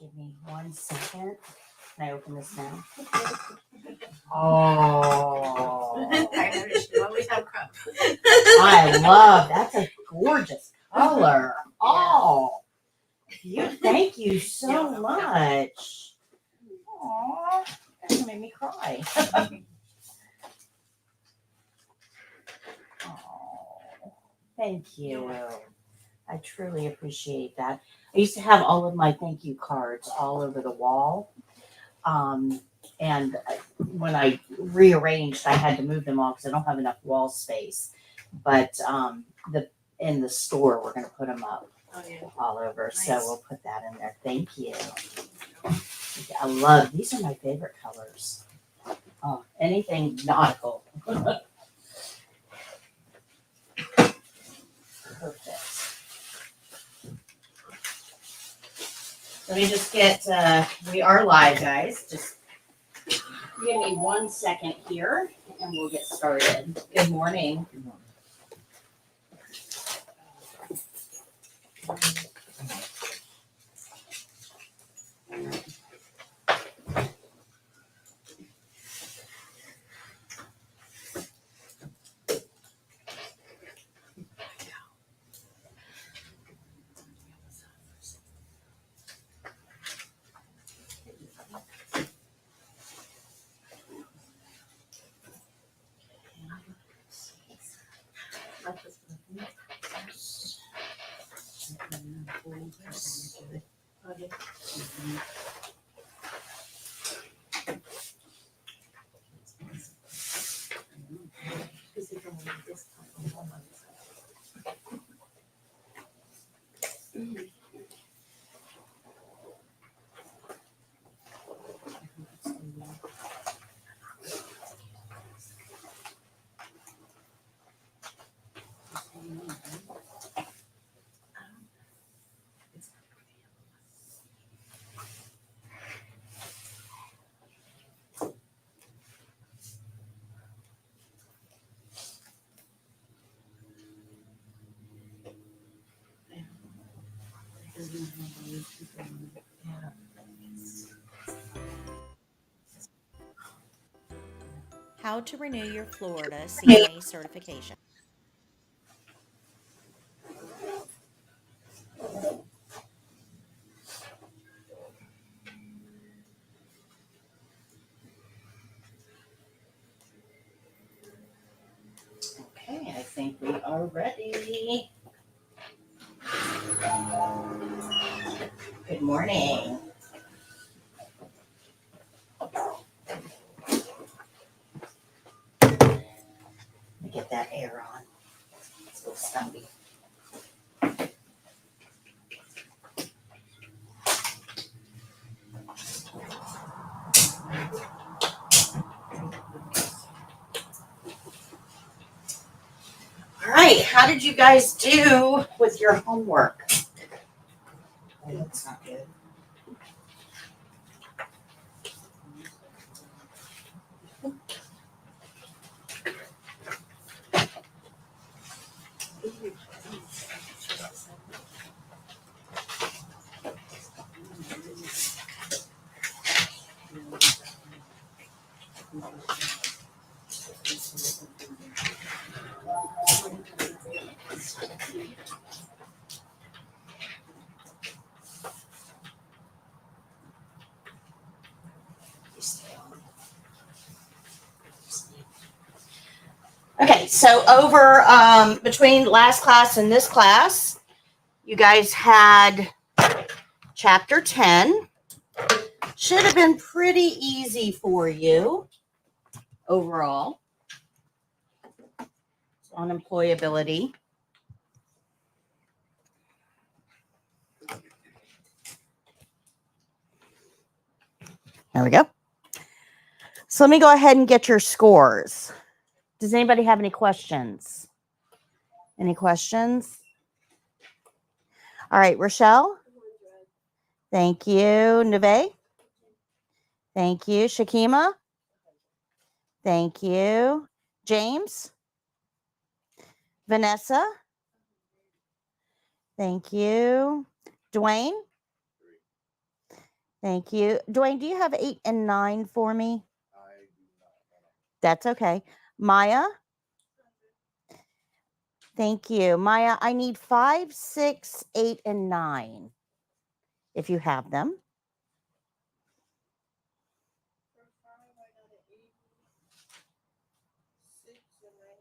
Give me 1 second. Can I open this now? Oh. I noticed you always have crap. I love, that's a gorgeous color. Oh. Thank you so much. Aw, that made me cry. Oh, thank you. I truly appreciate that. I used to have all of my thank you cards all over the wall. And when I rearranged, I had to move them all because I don't have enough wall space. But in the store, we're going to put them up all over. Nice. So we'll put that in there. Thank you. I love, these are my favorite colors. Oh, anything nautical. Perfect. Let me just get, we are live, guys. Just give me 1 second here and we'll get started. Good morning. Good morning. How to renew your Florida CNA certification. Okay, I think we are ready. Good morning. Let me get that air on. It's a little stumpy. All right, how did you guys do with your homework? Oh, that's not good. Okay, so over between last class and this class, you guys had chapter 10. Should have been pretty easy for you overall. It's on employability. There we go. So let me go ahead and get your scores. Does anybody have any questions? Any questions? All right, Rochelle. Thank you. Neve. Thank you. Shakima. Thank you. James. Vanessa. Thank you. Dwayne. Thank you. Dwayne, do you have 8 and 9 for me? I do not. That's okay. Maya? Thank you. Maya, I need 5, 6, 8, and 9, if you have them. For 5, I got an 80, 6, and 90.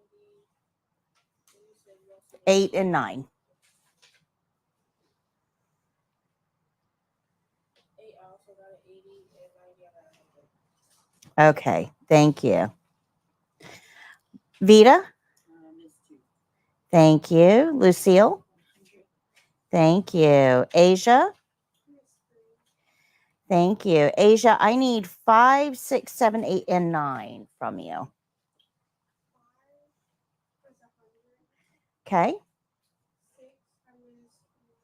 And you said you also got 8 and 9. 8, I also got an 80, and 90, I got a 100. Okay. Thank you. Vita? Missed 2. Thank you. Lucille? 100. Thank you. Asia? Missed 3. Thank you. Asia, I need 5, 6, 7, 8, and 9 from you. 5 was 100. Okay. 6, I missed 1,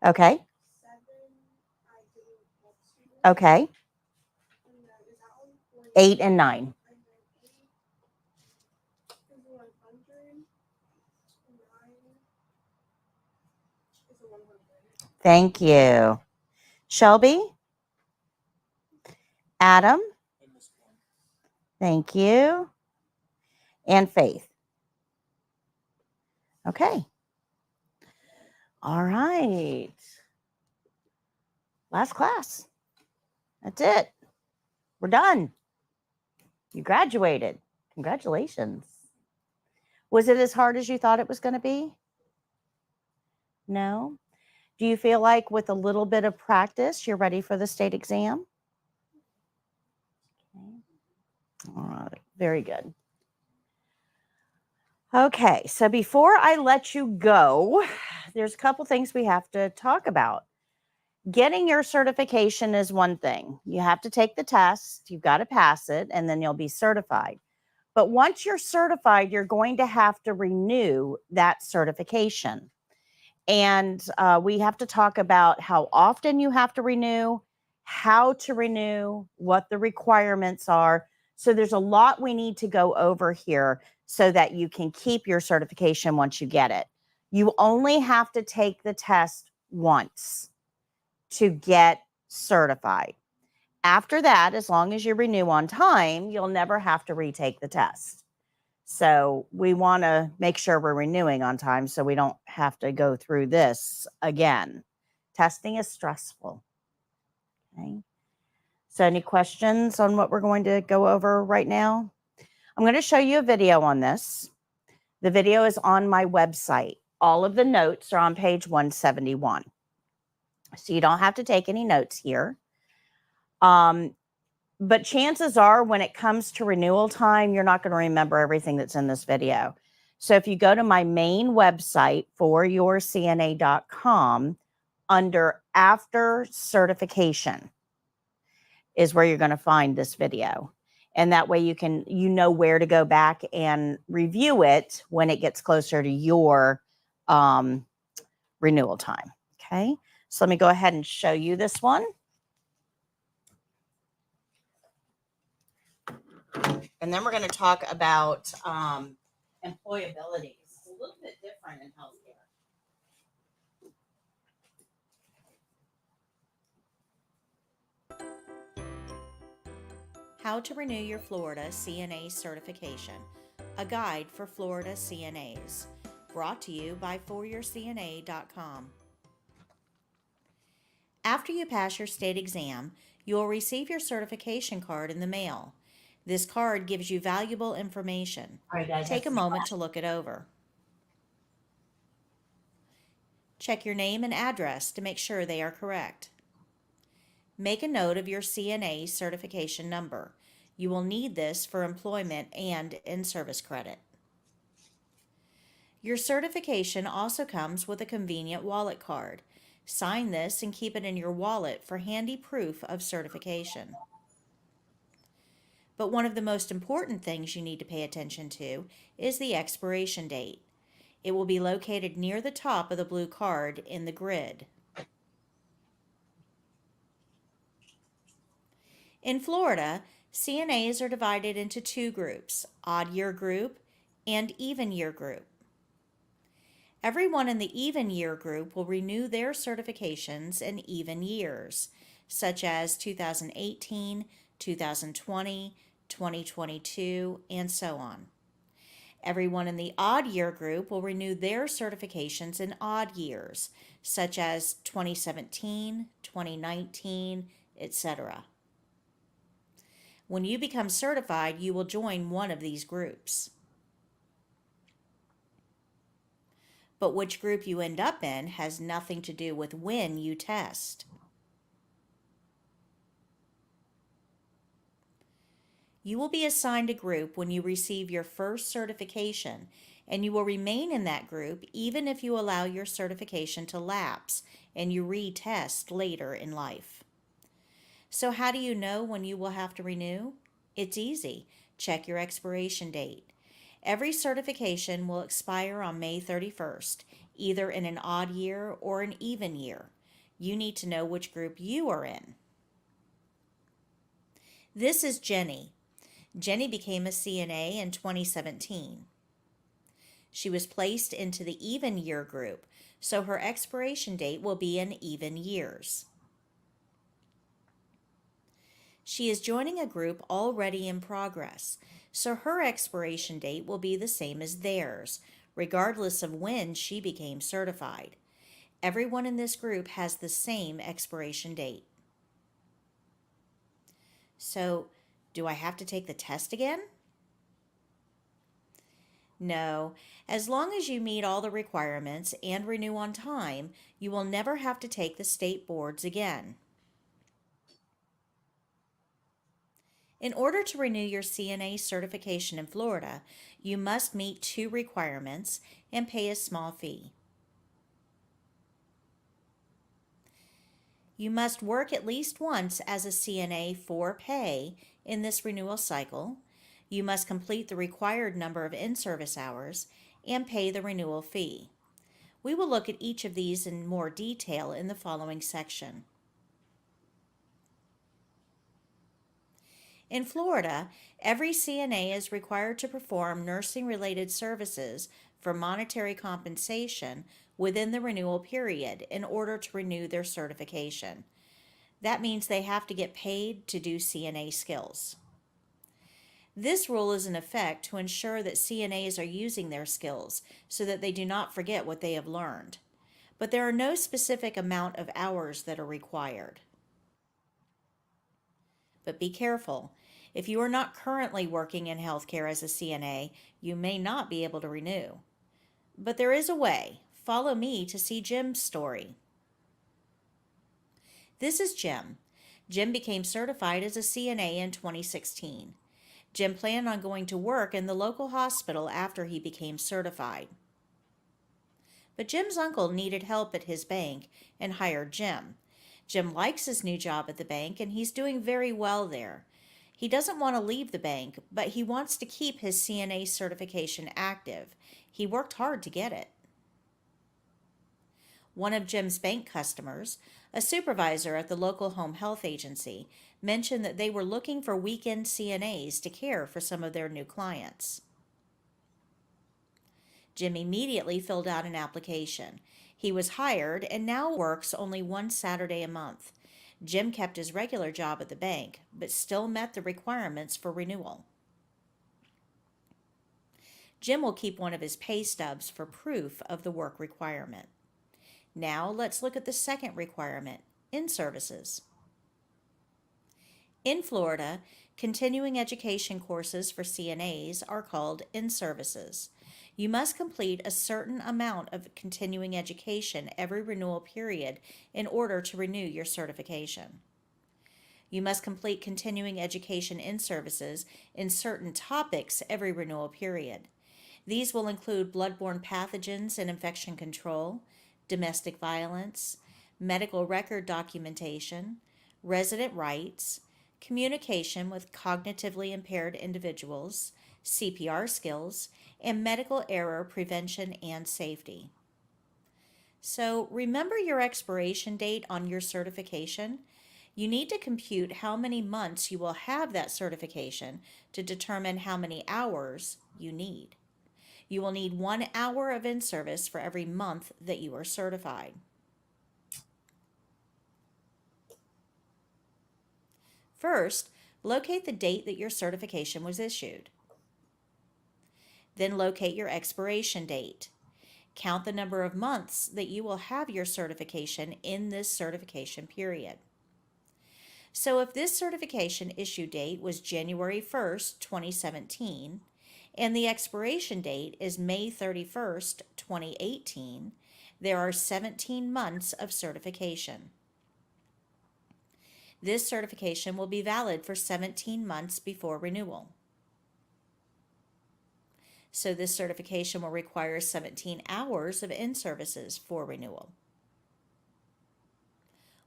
2. Okay. 7, I didn't get 2. Okay. And then is that one? 8 and 9. And then 8 is 100. 9 is 100. Thank you. Shelby? Adam? I missed 1. Thank you. And Faith. Okay. All right. Last class. That's it. We're done. You graduated. Congratulations. Was it as hard as you thought it was going to be? No? Do you feel like with a little bit of practice, you're ready for the state exam? Okay. All right. Very good. Okay. So before I let you go, there's a couple things we have to talk about. Getting your certification is one thing. You have to take the test, you've got to pass it, and then you'll be certified. But once you're certified, you're going to have to renew that certification. And we have to talk about how often you have to renew, how to renew, what the requirements are. So there's a lot we need to go over here so that you can keep your certification once you get it. You only have to take the test once to get certified. After that, as long as you renew on time, you'll never have to retake the test. So we want to make sure we're renewing on time so we don't have to go through this again. Testing is stressful. Okay. So any questions on what we're going to go over right now? I'm going to show you a video on this. The video is on my website. All of the notes are on page 171. So you don't have to take any notes here. But chances are when it comes to renewal time, you're not going to remember everything that's in this video. So if you go to my main website, foryourcna.com, under after certification is where you're going to find this video. And that way you know where to go back and review it when it gets closer to your renewal time. Okay. So let me go ahead and show you this one. And then we're going to talk about employability. It's a little bit different in healthcare. How to renew your Florida CNA certification, a guide for Florida CNAs. Brought to you by foryourcna.com. After you pass your state exam, you will receive your certification card in the mail. This card gives you valuable information. All right, guys. Take a moment to look it over. Check your name and address to make sure they are correct. Make a note of your CNA certification number. You will need this for employment and in-service credit. Your certification also comes with a convenient wallet card. Sign this and keep it in your wallet for handy proof of certification. But one of the most important things you need to pay attention to is the expiration date. It will be located near the top of the blue card in the grid. In Florida, CNAs are divided into two groups, odd year group and even year group. Everyone in the even year group will renew their certifications in even years, such as 2018, 2020, 2022, and so on. Everyone in the odd year group will renew their certifications in odd years, such as 2017, 2019, etc. When you become certified, you will join one of these groups. But which group you end up in has nothing to do with when you test. You will be assigned a group when you receive your first certification, and you will remain in that group even if you allow your certification to lapse and you retest later in life. So how do you know when you will have to renew? It's easy. Check your expiration date. Every certification will expire on May 31st, either in an odd year or an even year. You need to know which group you are in. This is Jenny. Jenny became a CNA in 2017. She was placed into the even year group, so her expiration date will be in even years. She is joining a group already in progress, so her expiration date will be the same as theirs, regardless of when she became certified. Everyone in this group has the same expiration date. So, do I have to take the test again? No. As long as you meet all the requirements and renew on time, you will never have to take the state boards again. In order to renew your CNA certification in Florida, you must meet 2 requirements and pay a small fee. You must work at least once as a CNA for pay in this renewal cycle. You must complete the required number of in-service hours and pay the renewal fee. We will look at each of these in more detail in the following section. In Florida, every CNA is required to perform nursing-related services for monetary compensation within the renewal period in order to renew their certification. That means they have to get paid to do CNA skills. This rule is in effect to ensure that CNAs are using their skills so that they do not forget what they have learned. But there are no specific amount of hours that are required. But be careful. If you are not currently working in healthcare as a CNA, you may not be able to renew. But there is a way. Follow me to see Jim's story. This is Jim. Jim became certified as a CNA in 2016. Jim planned on going to work in the local hospital after he became certified. But Jim's uncle needed help at his bank and hired Jim. Jim likes his new job at the bank and he's doing very well there. He doesn't want to leave the bank, but he wants to keep his CNA certification active. He worked hard to get it. One of Jim's bank customers, a supervisor at the local home health agency, mentioned that they were looking for weekend CNAs to care for some of their new clients. Jim immediately filled out an application. He was hired and now works only one Saturday a month. Jim kept his regular job at the bank, but still met the requirements for renewal. Jim will keep one of his pay stubs for proof of the work requirement. Now let's look at the second requirement, in-services. In Florida, continuing education courses for CNAs are called in-services. You must complete a certain amount of continuing education every renewal period in order to renew your certification. You must complete continuing education in-services in certain topics every renewal period. These will include bloodborne pathogens and infection control, domestic violence, medical record documentation, resident rights, communication with cognitively impaired individuals, CPR skills, and medical error prevention and safety. So remember your expiration date on your certification. You need to compute how many months you will have that certification to determine how many hours you need. You will need 1 hour of in-service for every month that you are certified. First, locate the date that your certification was issued. Then locate your expiration date. Count the number of months that you will have your certification in this certification period. So if this certification issue date was January 1st, 2017, and the expiration date is May 31st, 2018, there are 17 months of certification. This certification will be valid for 17 months before renewal. So this certification will require 17 hours of in-services for renewal.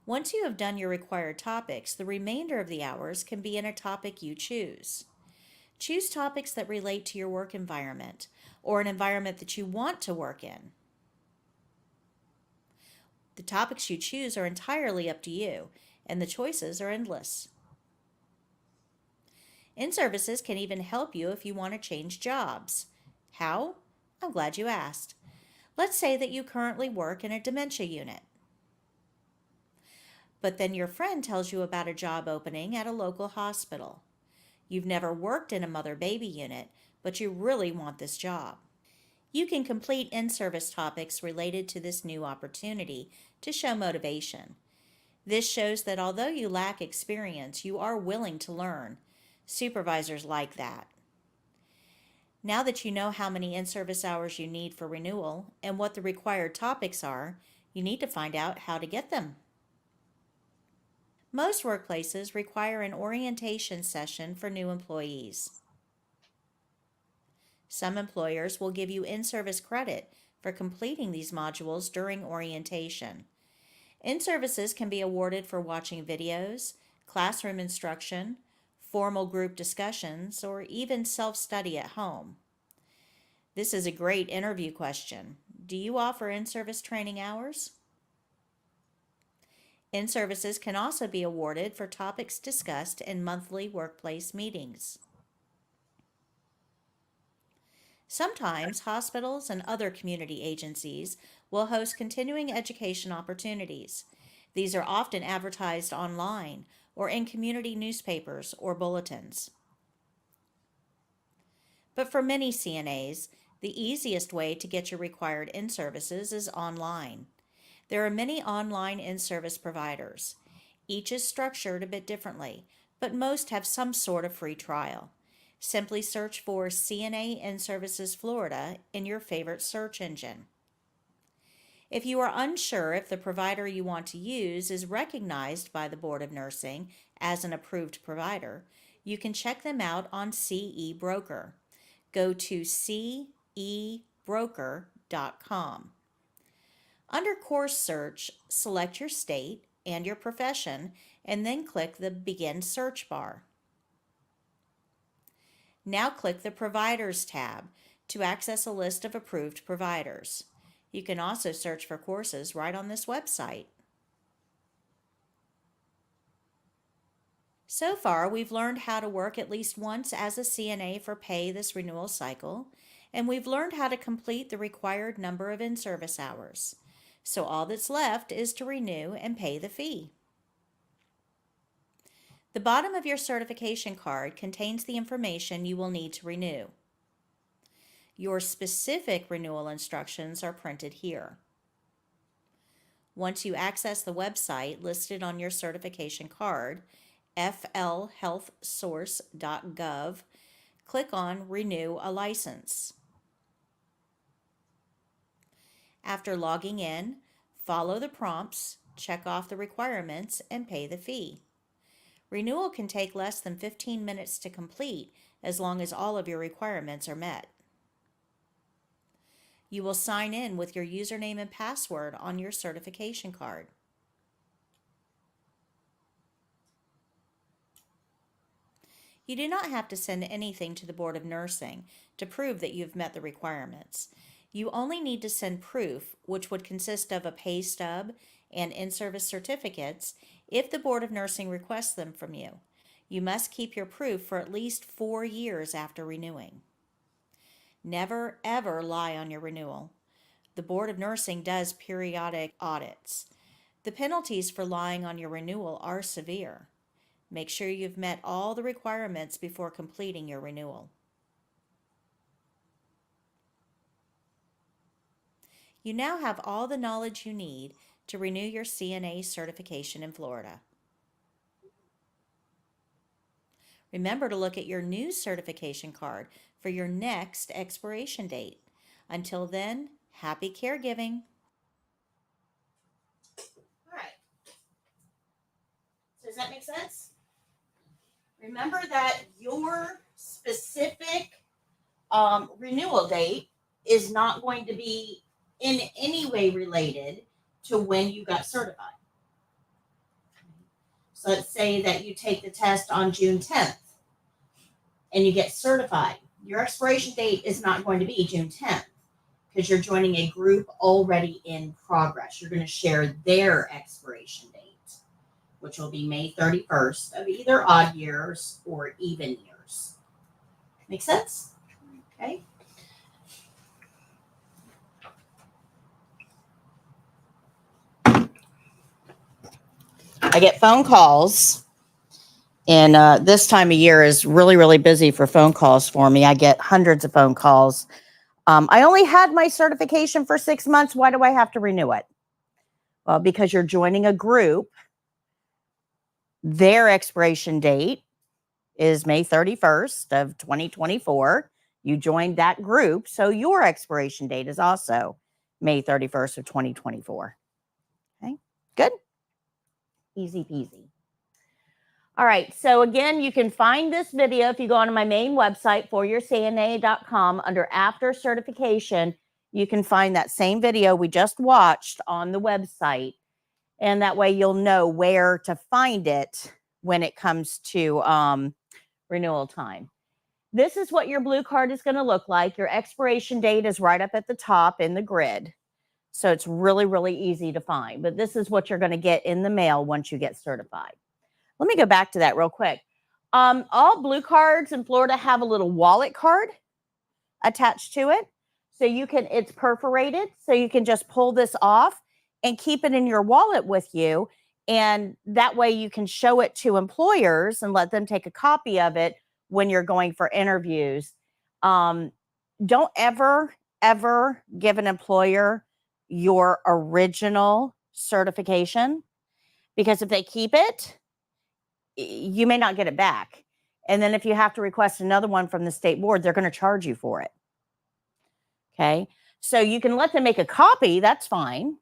Once you have done your required topics, the remainder of the hours can be in a topic you choose. Choose topics that relate to your work environment or an environment that you want to work in. The topics you choose are entirely up to you, and the choices are endless. In-services can even help you if you want to change jobs. How? I'm glad you asked. Let's say that you currently work in a dementia unit. But then your friend tells you about a job opening at a local hospital. You've never worked in a mother-baby unit, but you really want this job. You can complete in-service topics related to this new opportunity to show motivation. This shows that although you lack experience, you are willing to learn. Supervisors like that. Now that you know how many in-service hours you need for renewal and what the required topics are, you need to find out how to get them. Most workplaces require an orientation session for new employees. Some employers will give you in-service credit for completing these modules during orientation. In-services can be awarded for watching videos, classroom instruction, formal group discussions, or even self-study at home. This is a great interview question. Do you offer in-service training hours? In-services can also be awarded for topics discussed in monthly workplace meetings. Sometimes hospitals and other community agencies will host continuing education opportunities. These are often advertised online or in community newspapers or bulletins. But for many CNAs, the easiest way to get your required in-services is online. There are many online in-service providers. Each is structured a bit differently, but most have some sort of free trial. Simply search for CNA In-Services Florida in your favorite search engine. If you are unsure if the provider you want to use is recognized by the Board of Nursing as an approved provider, you can check them out on CE Broker. Go to cebroker.com. Under Course Search, select your state and your profession, and then click the Begin Search bar. Now click the Providers tab to access a list of approved providers. You can also search for courses right on this website. So far, we've learned how to work at least once as a CNA for pay this renewal cycle, and we've learned how to complete the required number of in-service hours. So all that's left is to renew and pay the fee. The bottom of your certification card contains the information you will need to renew. Your specific renewal instructions are printed here. Once you access the website listed on your certification card, flhealthsource.gov, click on Renew a License. After logging in, follow the prompts, check off the requirements, and pay the fee. Renewal can take less than 15 minutes to complete as long as all of your requirements are met. You will sign in with your username and password on your certification card. You do not have to send anything to the Board of Nursing to prove that you've met the requirements. You only need to send proof, which would consist of a pay stub and in-service certificates, if the Board of Nursing requests them from you. You must keep your proof for at least 4 years after renewing. Never, ever lie on your renewal. The Board of Nursing does periodic audits. The penalties for lying on your renewal are severe. Make sure you've met all the requirements before completing your renewal. You now have all the knowledge you need to renew your CNA certification in Florida. Remember to look at your new certification card for your next expiration date. Until then, happy caregiving. All right. Does that make sense? Remember that your specific renewal date is not going to be in any way related to when you got certified. So let's say that you take the test on June 10th and you get certified. Your expiration date is not going to be June 10th because you're joining a group already in progress. You're going to share their expiration date, which will be May 31st of either odd years or even years. Make sense? Okay. I get phone calls, and this time of year is really, really busy for phone calls for me. I get hundreds of phone calls. I only had my certification for 6 months. Why do I have to renew it? Well, because you're joining a group. Their expiration date is May 31st of 2024. You joined that group, so your expiration date is also May 31st of 2024. Okay, good. Easy peasy. All right, so again, you can find this video if you go onto my main website, foryourscna.com, under After Certification. You can find that same video we just watched on the website, and that way you'll know where to find it when it comes to renewal time. This is what your blue card is going to look like. Your expiration date is right up at the top in the grid, so it's really, really easy to find. But this is what you're going to get in the mail once you get certified. Let me go back to that real quick. All blue cards in Florida have a little wallet card attached to it. So you can, it's perforated, so you can just pull this off and keep it in your wallet with you. And that way you can show it to employers and let them take a copy of it when you're going for interviews. Don't ever, ever give an employer your original certification, because if they keep it, you may not get it back. And then if you have to request another one from the state board, they're going to charge you for it. Okay. So you can let them make a copy. That's fine.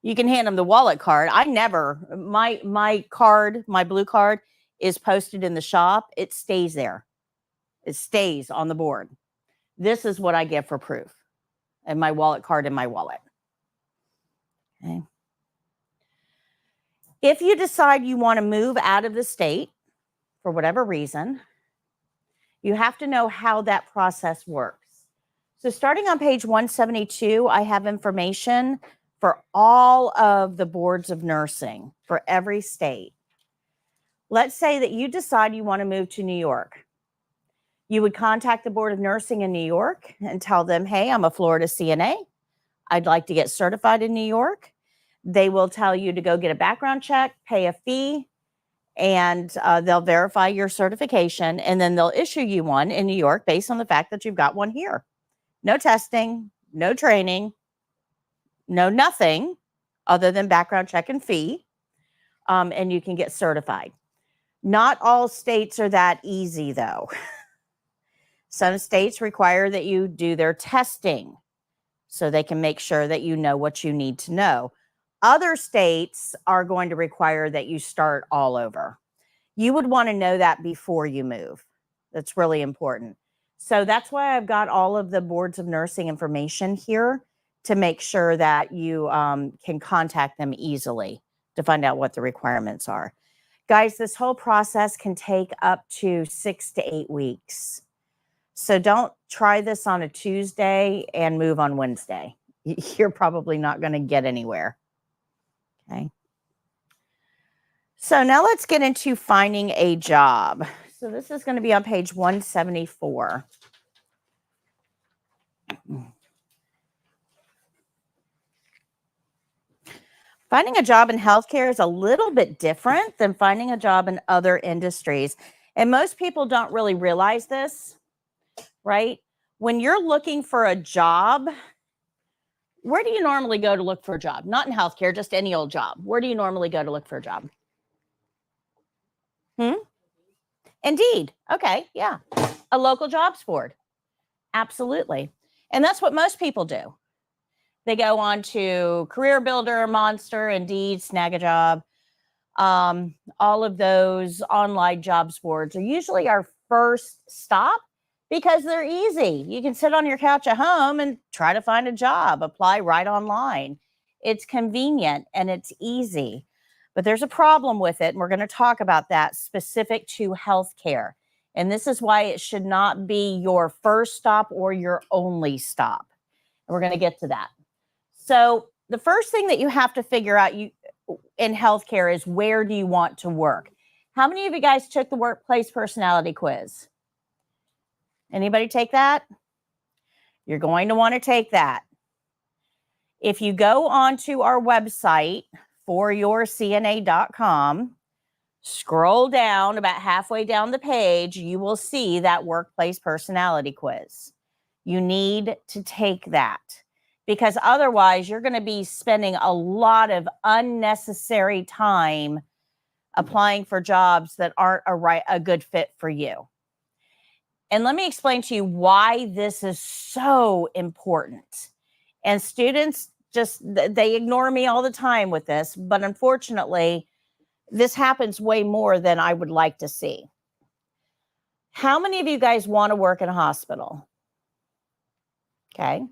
You can hand them the wallet card. I never, my card, my blue card is posted in the shop. It stays there. It stays on the board. This is what I get for proof, and my wallet card in my wallet. Okay. If you decide you want to move out of the state for whatever reason, you have to know how that process works. So starting on page 172, I have information for all of the boards of nursing for every state. Let's say that you decide you want to move to New York. You would contact the Board of Nursing in New York and tell them, hey, I'm a Florida CNA. I'd like to get certified in New York. They will tell you to go get a background check, pay a fee, and they'll verify your certification, and then they'll issue you one in New York based on the fact that you've got one here. No testing, no training, no nothing other than background check and fee, and you can get certified. Not all states are that easy, though. Some states require that you do their testing so they can make sure that you know what you need to know. Other states are going to require that you start all over. You would want to know that before you move. That's really important. So that's why I've got all of the boards of nursing information here to make sure that you can contact them easily to find out what the requirements are. Guys, this whole process can take up to 6 to 8 weeks. So don't try this on a Tuesday and move on Wednesday. You're probably not going to get anywhere. Okay. So now let's get into finding a job. So this is going to be on page 174. Finding a job in healthcare is a little bit different than finding a job in other industries. And most people don't really realize this, right? When you're looking for a job, where do you normally go to look for a job? Not in healthcare, just any old job. Where do you normally go to look for a job? Indeed. Okay. Yeah. A local jobs board. Absolutely. And that's what most people do. They go on to Career Builder, Monster, Indeed, Snag a Job. All of those online jobs boards are usually our first stop because they're easy. You can sit on your couch at home and try to find a job, apply right online. It's convenient and it's easy. But there's a problem with it, and we're going to talk about that specific to healthcare. And this is why it should not be your first stop or your only stop. And we're going to get to that. So the first thing that you have to figure out in healthcare is, where do you want to work? How many of you guys took the workplace personality quiz? Anybody take that? You're going to want to take that. If you go onto our website, foryourcna.com, scroll down about halfway down the page, you will see that workplace personality quiz. You need to take that, because otherwise you're going to be spending a lot of unnecessary time applying for jobs that aren't a good fit for you. And let me explain to you why this is so important. And students they ignore me all the time with this, but unfortunately, this happens way more than I would like to see. How many of you guys want to work in a hospital? Okay.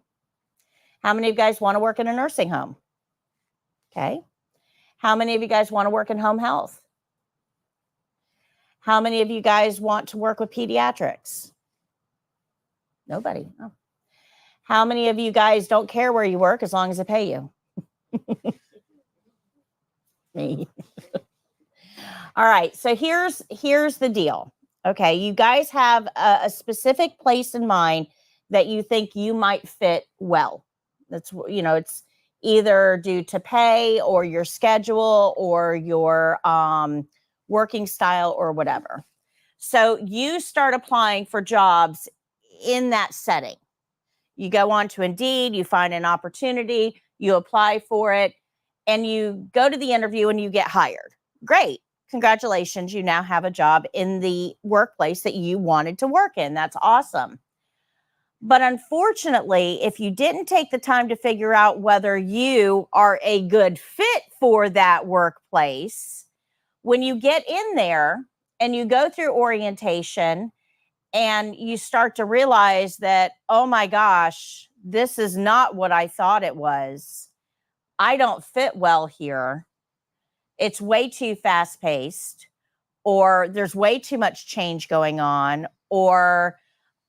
How many of you guys want to work in a nursing home? Okay. How many of you guys want to work in home health? How many of you guys want to work with pediatrics? Nobody. Oh. How many of you guys don't care where you work as long as they pay you? Me. All right. So here's the deal. Okay. You guys have a specific place in mind that you think you might fit well. That's, it's either due to pay or your schedule or your working style or whatever. So you start applying for jobs in that setting. You go on to Indeed, you find an opportunity, you apply for it, and you go to the interview and you get hired. Great. Congratulations. You now have a job in the workplace that you wanted to work in. That's awesome. But unfortunately, if you didn't take the time to figure out whether you are a good fit for that workplace, when you get in there and you go through orientation and you start to realize that, oh my gosh, this is not what I thought it was. I don't fit well here. It's way too fast paced, or there's way too much change going on, or,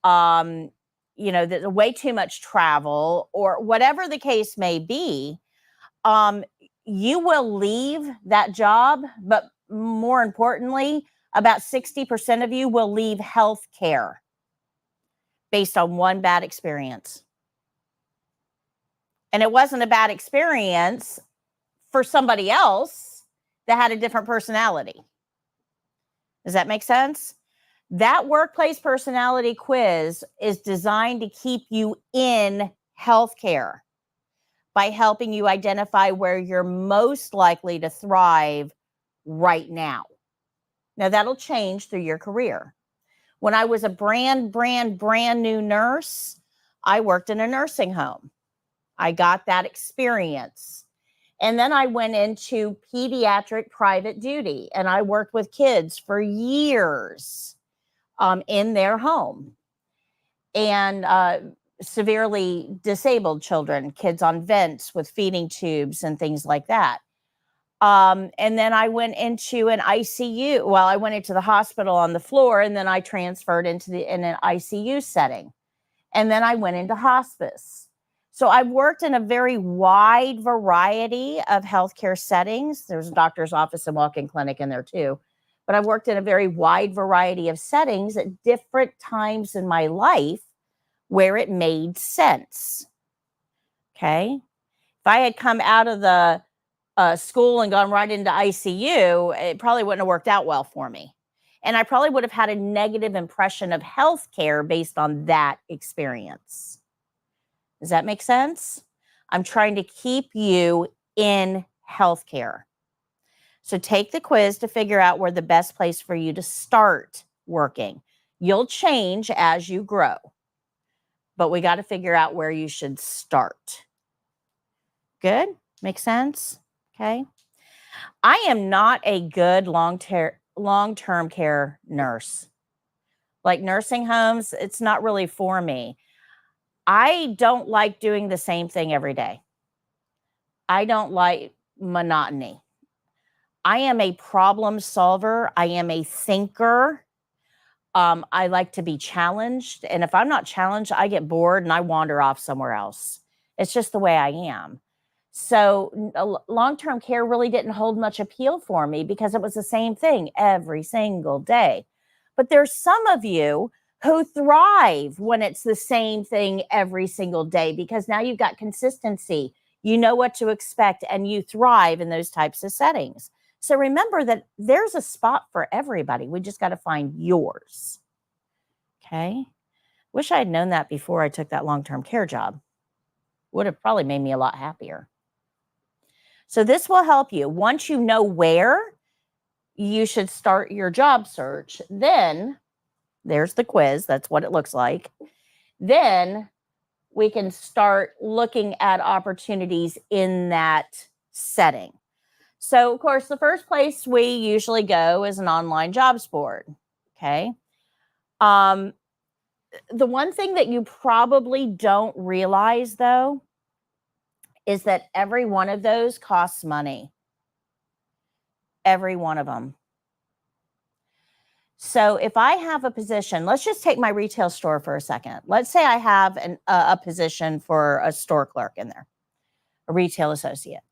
there's way too much travel, or whatever the case may be. You will leave that job, but more importantly, about 60% of you will leave healthcare based on one bad experience. And it wasn't a bad experience for somebody else that had a different personality. Does that make sense? That workplace personality quiz is designed to keep you in healthcare by helping you identify where you're most likely to thrive right now. Now, that'll change through your career. When I was a brand new nurse, I worked in a nursing home. I got that experience. And then I went into pediatric private duty, and I worked with kids for years in their home. And severely disabled children, kids on vents with feeding tubes and things like that. And then I went into an ICU. Well, I went into the hospital on the floor, and then I transferred in an ICU setting. And then I went into hospice. So I've worked in a very wide variety of healthcare settings. There's a doctor's office and walk-in clinic in there too. But I've worked in a very wide variety of settings at different times in my life where it made sense. Okay. If I had come out of the school and gone right into ICU, it probably wouldn't have worked out well for me. And I probably would have had a negative impression of healthcare based on that experience. Does that make sense? I'm trying to keep you in healthcare. So take the quiz to figure out where the best place for you to start working. You'll change as you grow, but we got to figure out where you should start. Good? Make sense? Okay. I am not a good long-term care nurse. Like nursing homes, it's not really for me. I don't like doing the same thing every day. I don't like monotony. I am a problem solver. I am a thinker. I like to be challenged. And if I'm not challenged, I get bored and I wander off somewhere else. It's just the way I am. So long-term care really didn't hold much appeal for me because it was the same thing every single day. But there's some of you who thrive when it's the same thing every single day because now you've got consistency. You know what to expect and you thrive in those types of settings. So remember that there's a spot for everybody. We just got to find yours. Okay. Wish I had known that before I took that long-term care job. Would have probably made me a lot happier. So this will help you. Once you know where you should start your job search, then there's the quiz. That's what it looks like. Then we can start looking at opportunities in that setting. So, of course, the first place we usually go is an online jobs board. Okay. The one thing that you probably don't realize, though, is that every one of those costs money. Every one of them. So if I have a position, let's just take my retail store for a second. Let's say I have a position for a store clerk in there, a retail associate.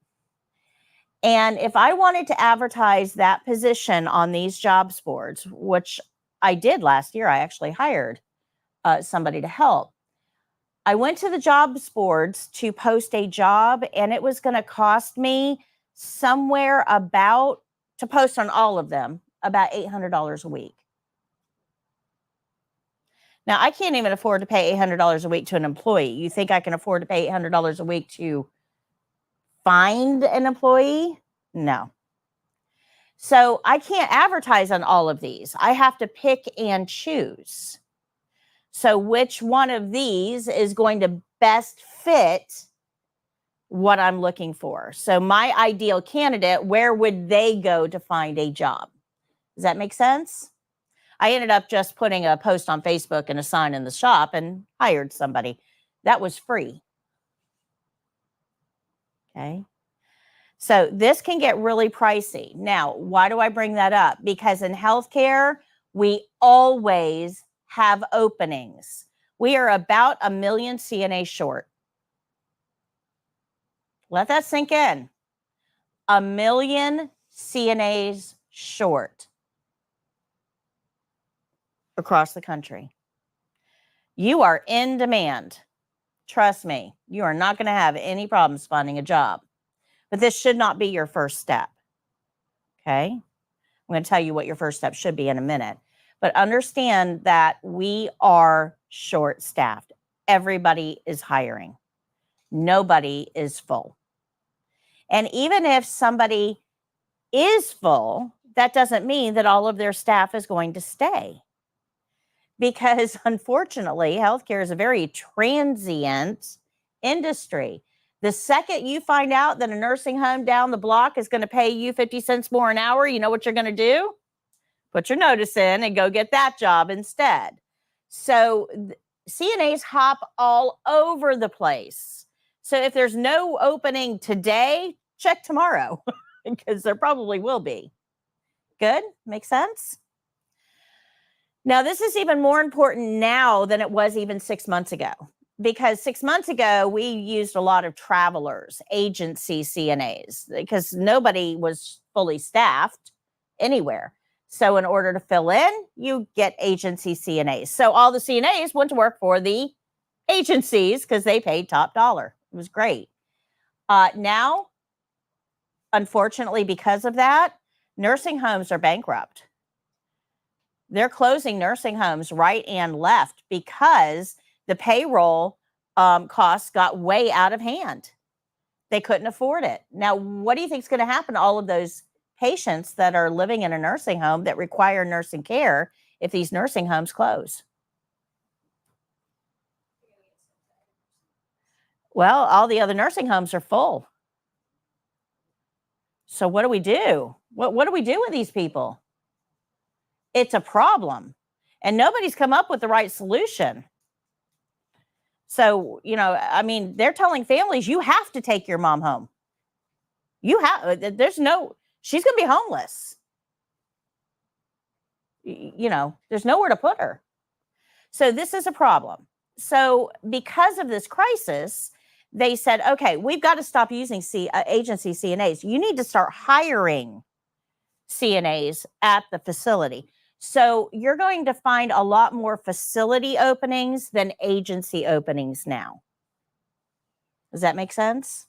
And if I wanted to advertise that position on these jobs boards, which I did last year, I actually hired somebody to help. I went to the jobs boards to post a job, and it was going to cost me somewhere about, to post on all of them, about $800 a week. Now, I can't even afford to pay $800 a week to an employee. You think I can afford to pay $800 a week to find an employee? No. So I can't advertise on all of these. I have to pick and choose. So which one of these is going to best fit what I'm looking for? So my ideal candidate, where would they go to find a job? Does that make sense? I ended up just putting a post on Facebook and a sign in the shop and hired somebody. That was free. Okay. So this can get really pricey. Now, why do I bring that up? Because in healthcare, we always have openings. We are about 1 million CNA short. Let that sink in. 1 million CNAs short across the country. You are in demand. Trust me, you are not going to have any problems finding a job. But this should not be your first step. Okay? I'm going to tell you what your first step should be in a minute. But understand that we are short-staffed. Everybody is hiring. Nobody is full. And even if somebody is full, that doesn't mean that all of their staff is going to stay. Because unfortunately, healthcare is a very transient industry. The second you find out that a nursing home down the block is going to pay you 50 cents more an hour, you know what you're going to do? Put your notice in and go get that job instead. So CNAs hop all over the place. So if there's no opening today, check tomorrow because there probably will be. Good? Make sense? Now, this is even more important now than it was even 6 months ago. Because 6 months ago, we used a lot of travelers, agency CNAs, because nobody was fully staffed anywhere. So in order to fill in, you get agency CNAs. So all the CNAs went to work for the agencies because they paid top dollar. It was great. Now, unfortunately, because of that, nursing homes are bankrupt. They're closing nursing homes right and left because the payroll costs got way out of hand. They couldn't afford it. Now, what do you think is going to happen to all of those patients that are living in a nursing home that require nursing care if these nursing homes close? Well, all the other nursing homes are full. So what do we do? What do we do with these people? It's a problem. And nobody's come up with the right solution. So, you know, I mean, they're telling families, you have to take your mom home. You have, she's going to be homeless. You know, there's nowhere to put her. So this is a problem. So because of this crisis, they said, okay, we've got to stop using agency CNAs. You need to start hiring CNAs at the facility. So you're going to find a lot more facility openings than agency openings now. Does that make sense?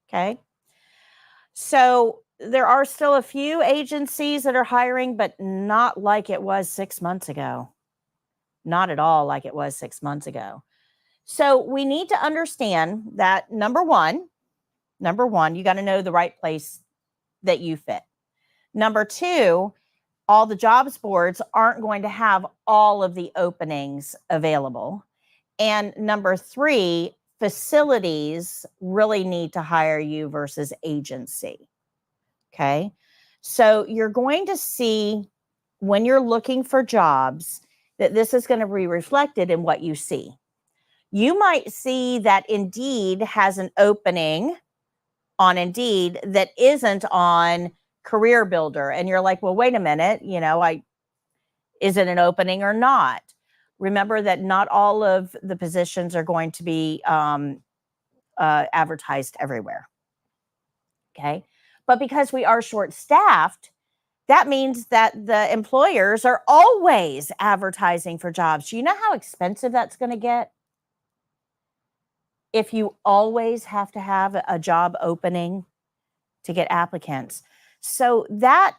Okay. So there are still a few agencies that are hiring, but not like it was 6 months ago. Not at all like it was 6 months ago. So we need to understand that number one, you got to know the right place that you fit. Number two, all the jobs boards aren't going to have all of the openings available. And number three, facilities really need to hire you versus agency. Okay. So you're going to see when you're looking for jobs that this is going to be reflected in what you see. You might see that Indeed has an opening on Indeed that isn't on Career Builder. And you're like, well, wait a minute, you know, is it an opening or not? Remember that not all of the positions are going to be advertised everywhere. Okay. But because we are short-staffed, that means that the employers are always advertising for jobs. Do you know how expensive that's going to get? If you always have to have a job opening to get applicants. So that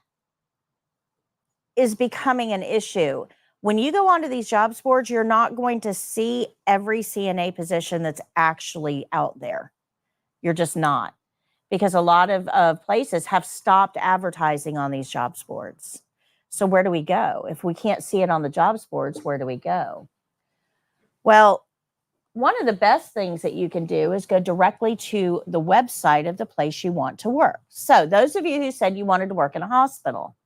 is becoming an issue. When you go onto these jobs boards, you're not going to see every CNA position that's actually out there. You're just not. Because a lot of places have stopped advertising on these jobs boards. So where do we go? If we can't see it on the jobs boards, where do we go? Well, one of the best things that you can do is go directly to the website of the place you want to work. So those of you who said you wanted to work in a hospital,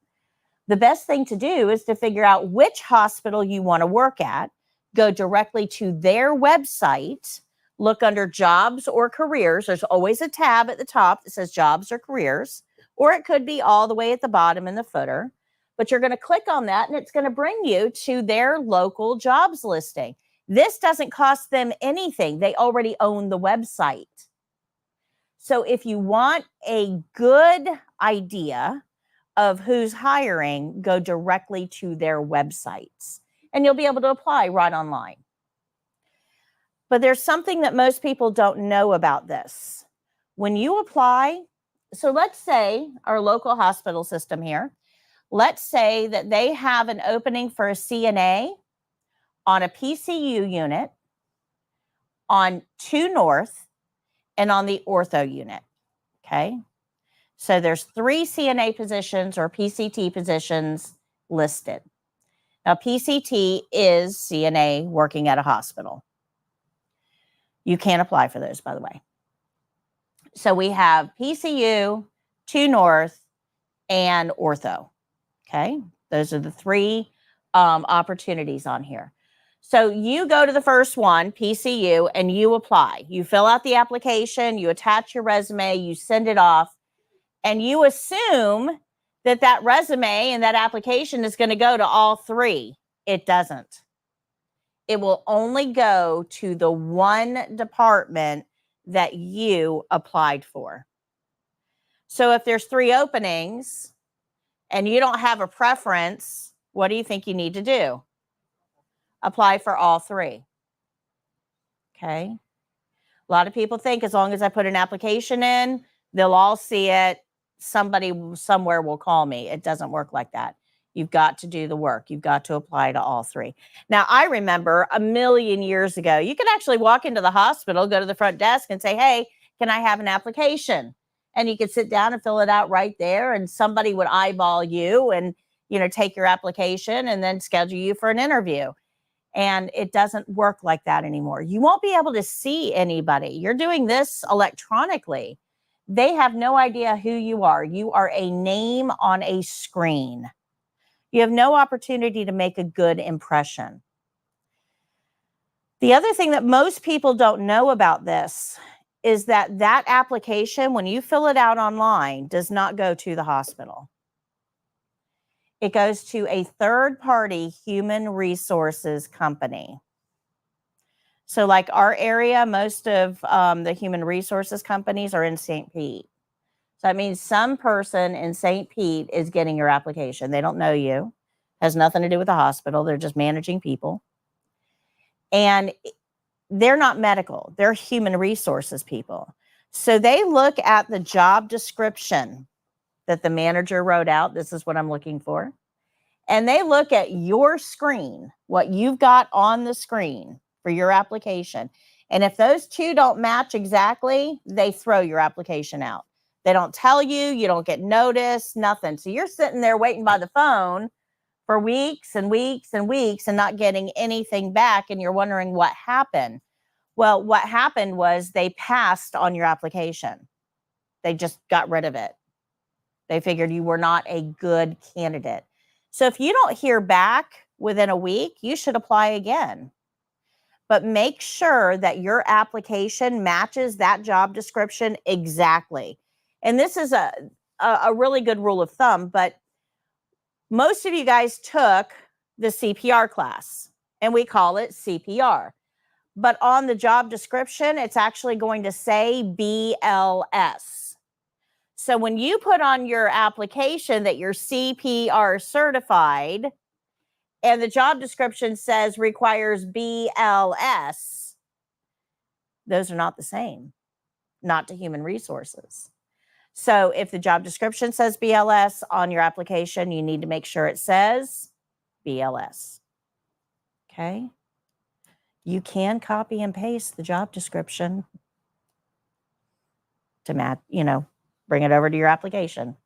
the best thing to do is to figure out which hospital you want to work at, go directly to their website, look under jobs or careers. There's always a tab at the top that says jobs or careers, or it could be all the way at the bottom in the footer. But you're going to click on that and it's going to bring you to their local jobs listing. This doesn't cost them anything. They already own the website. So if you want a good idea of who's hiring, go directly to their websites and you'll be able to apply right online. But there's something that most people don't know about this. When you apply, so let's say our local hospital system here, let's say that they have an opening for a CNA on a PCU unit, on 2 North, and on the ortho unit, okay? So there's 3 CNA positions or PCT positions listed. Now, PCT is CNA working at a hospital. You can't apply for those, by the way. So we have PCU, 2 North, and ortho, okay? Those are the 3 opportunities on here. So you go to the first one, PCU, and you apply. You fill out the application, you attach your resume, you send it off, and you assume that that resume and that application is going to go to all 3. It doesn't. It will only go to the one department that you applied for. So if there's 3 openings and you don't have a preference, what do you think you need to do? Apply for all 3. Okay. A lot of people think as long as I put an application in, they'll all see it. Somebody somewhere will call me. It doesn't work like that. You've got to do the work. You've got to apply to all three. Now, I remember a million years ago, you could actually walk into the hospital, go to the front desk and say, hey, can I have an application? And you could sit down and fill it out right there, and somebody would eyeball you and, take your application and then schedule you for an interview. And it doesn't work like that anymore. You won't be able to see anybody. You're doing this electronically. They have no idea who you are. You are a name on a screen. You have no opportunity to make a good impression. The other thing that most people don't know about this is that application, when you fill it out online, does not go to the hospital. It goes to a third-party human resources company. So like our area, most of the human resources companies are in St. Pete. So that means some person in St. Pete is getting your application. They don't know you. Has nothing to do with the hospital. They're just managing people. And they're not medical. They're human resources people. So they look at the job description that the manager wrote out. This is what I'm looking for. And they look at your screen, what you've got on the screen for your application. And if those two don't match exactly, they throw your application out. They don't tell you, you don't get notice, nothing. So you're sitting there waiting by the phone for weeks and weeks and weeks and not getting anything back. And you're wondering what happened. Well, what happened was they passed on your application. They just got rid of it. They figured you were not a good candidate. So if you don't hear back within a week, you should apply again. But make sure that your application matches that job description exactly. And this is a really good rule of thumb, but most of you guys took the CPR class, and we call it CPR. But on the job description, it's actually going to say BLS. So when you put on your application that you're CPR certified and the job description says requires BLS, those are not the same, not to human resources. So if the job description says BLS on your application, you need to make sure it says BLS. Okay? You can copy and paste the job description to match, bring it over to your application.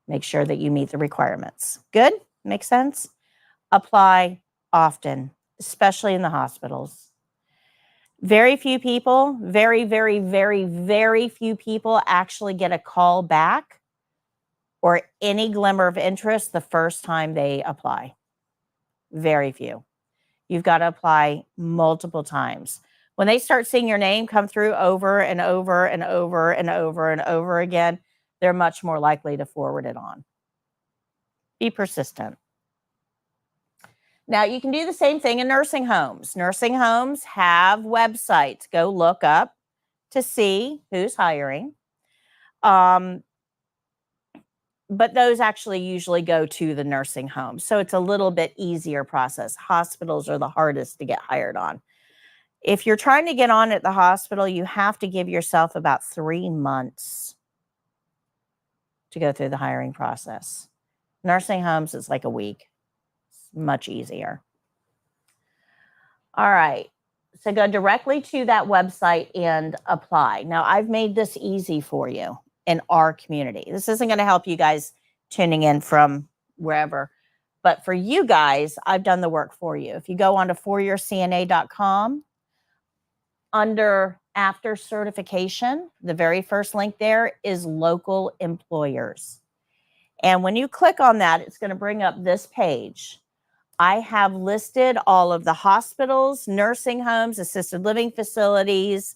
Make sure that you meet the requirements. Good? Makes sense? Apply often, especially in the hospitals. Very few people, very, very, very, very few people actually get a call back or any glimmer of interest the first time they apply. Very few. You've got to apply multiple times. When they start seeing your name come through over and over and over and over and over again, they're much more likely to forward it on. Be persistent. Now, you can do the same thing in nursing homes. Nursing homes have websites. Go look up to see who's hiring. But those actually usually go to the nursing home. So it's a little bit easier process. Hospitals are the hardest to get hired on. If you're trying to get on at the hospital, you have to give yourself about 3 months to go through the hiring process. Nursing homes is like a week. It's much easier. All right. So go directly to that website and apply. Now, I've made this easy for you in our community. This isn't going to help you guys tuning in from wherever. But for you guys, I've done the work for you. If you go on to foryourcna.com, under after certification, the very first link there is local employers. And when you click on that, it's going to bring up this page. I have listed all of the hospitals, nursing homes, assisted living facilities,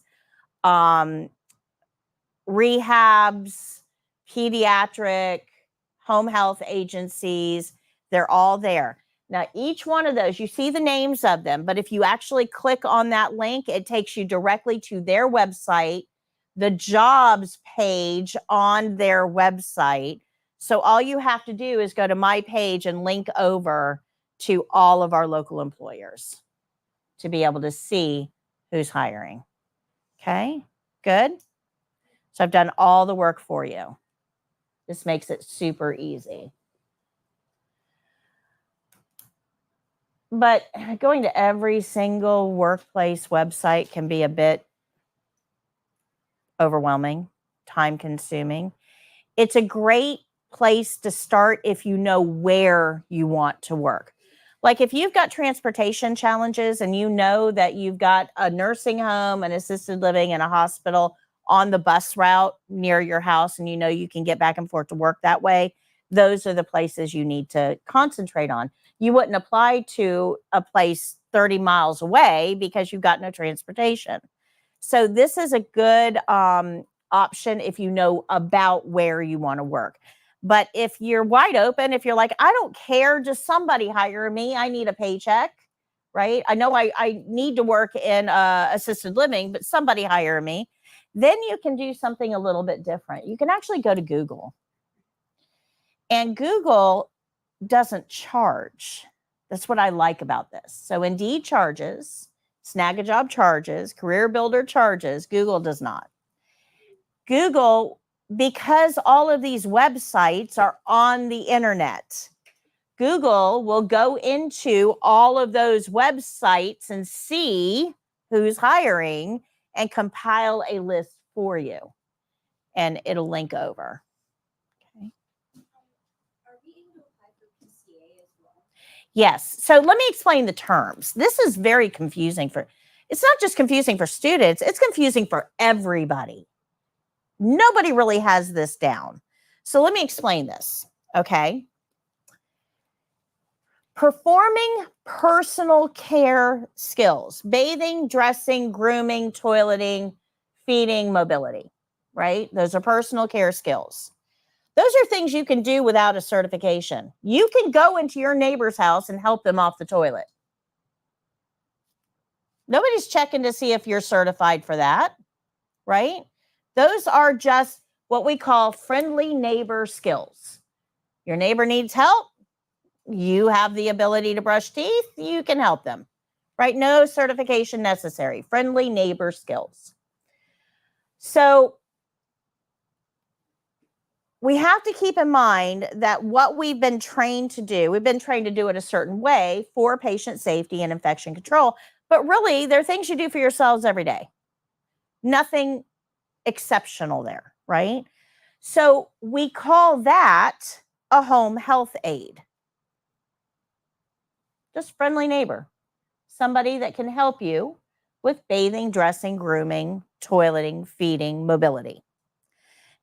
rehabs, pediatric, home health agencies. They're all there. Now, each one of those, you see the names of them, but if you actually click on that link, it takes you directly to their website, the jobs page on their website. So all you have to do is go to my page and link over to all of our local employers to be able to see who's hiring. Okay, good. So I've done all the work for you. This makes it super easy. But going to every single workplace website can be a bit overwhelming, time consuming. It's a great place to start if you know where you want to work. Like if you've got transportation challenges and you know that you've got a nursing home, an assisted living, and a hospital on the bus route near your house, and you know you can get back and forth to work that way, those are the places you need to concentrate on. You wouldn't apply to a place 30 miles away because you've got no transportation. So this is a good option if you know about where you want to work. But if you're wide open, if you're like, I don't care, just somebody hire me, I need a paycheck, right? I know I need to work in assisted living, but somebody hire me. Then you can do something a little bit different. You can actually go to Google. And Google doesn't charge. That's what I like about this. So Indeed charges, Snag-a-Job charges, Career Builder charges, Google does not. Google, because all of these websites are on the internet, Google will go into all of those websites and see who's hiring and compile a list for you. And it'll link over. Okay. Are we able to apply for PCA as well? Yes. So let me explain the terms. This is very confusing it's not just confusing for students, it's confusing for everybody. Nobody really has this down. So let me explain this, okay? Performing personal care skills, bathing, dressing, grooming, toileting, feeding, mobility, right? Those are personal care skills. Those are things you can do without a certification. You can go into your neighbor's house and help them off the toilet. Nobody's checking to see if you're certified for that, right? Those are just what we call friendly neighbor skills. Your neighbor needs help. You have the ability to brush teeth. You can help them, right? No certification necessary. Friendly neighbor skills. So we have to keep in mind that what we've been trained to do, we've been trained to do it a certain way for patient safety and infection control, but really they're things you do for yourselves every day. Nothing exceptional there, right? So we call that a home health aide. Just friendly neighbor, somebody that can help you with bathing, dressing, grooming, toileting, feeding, mobility.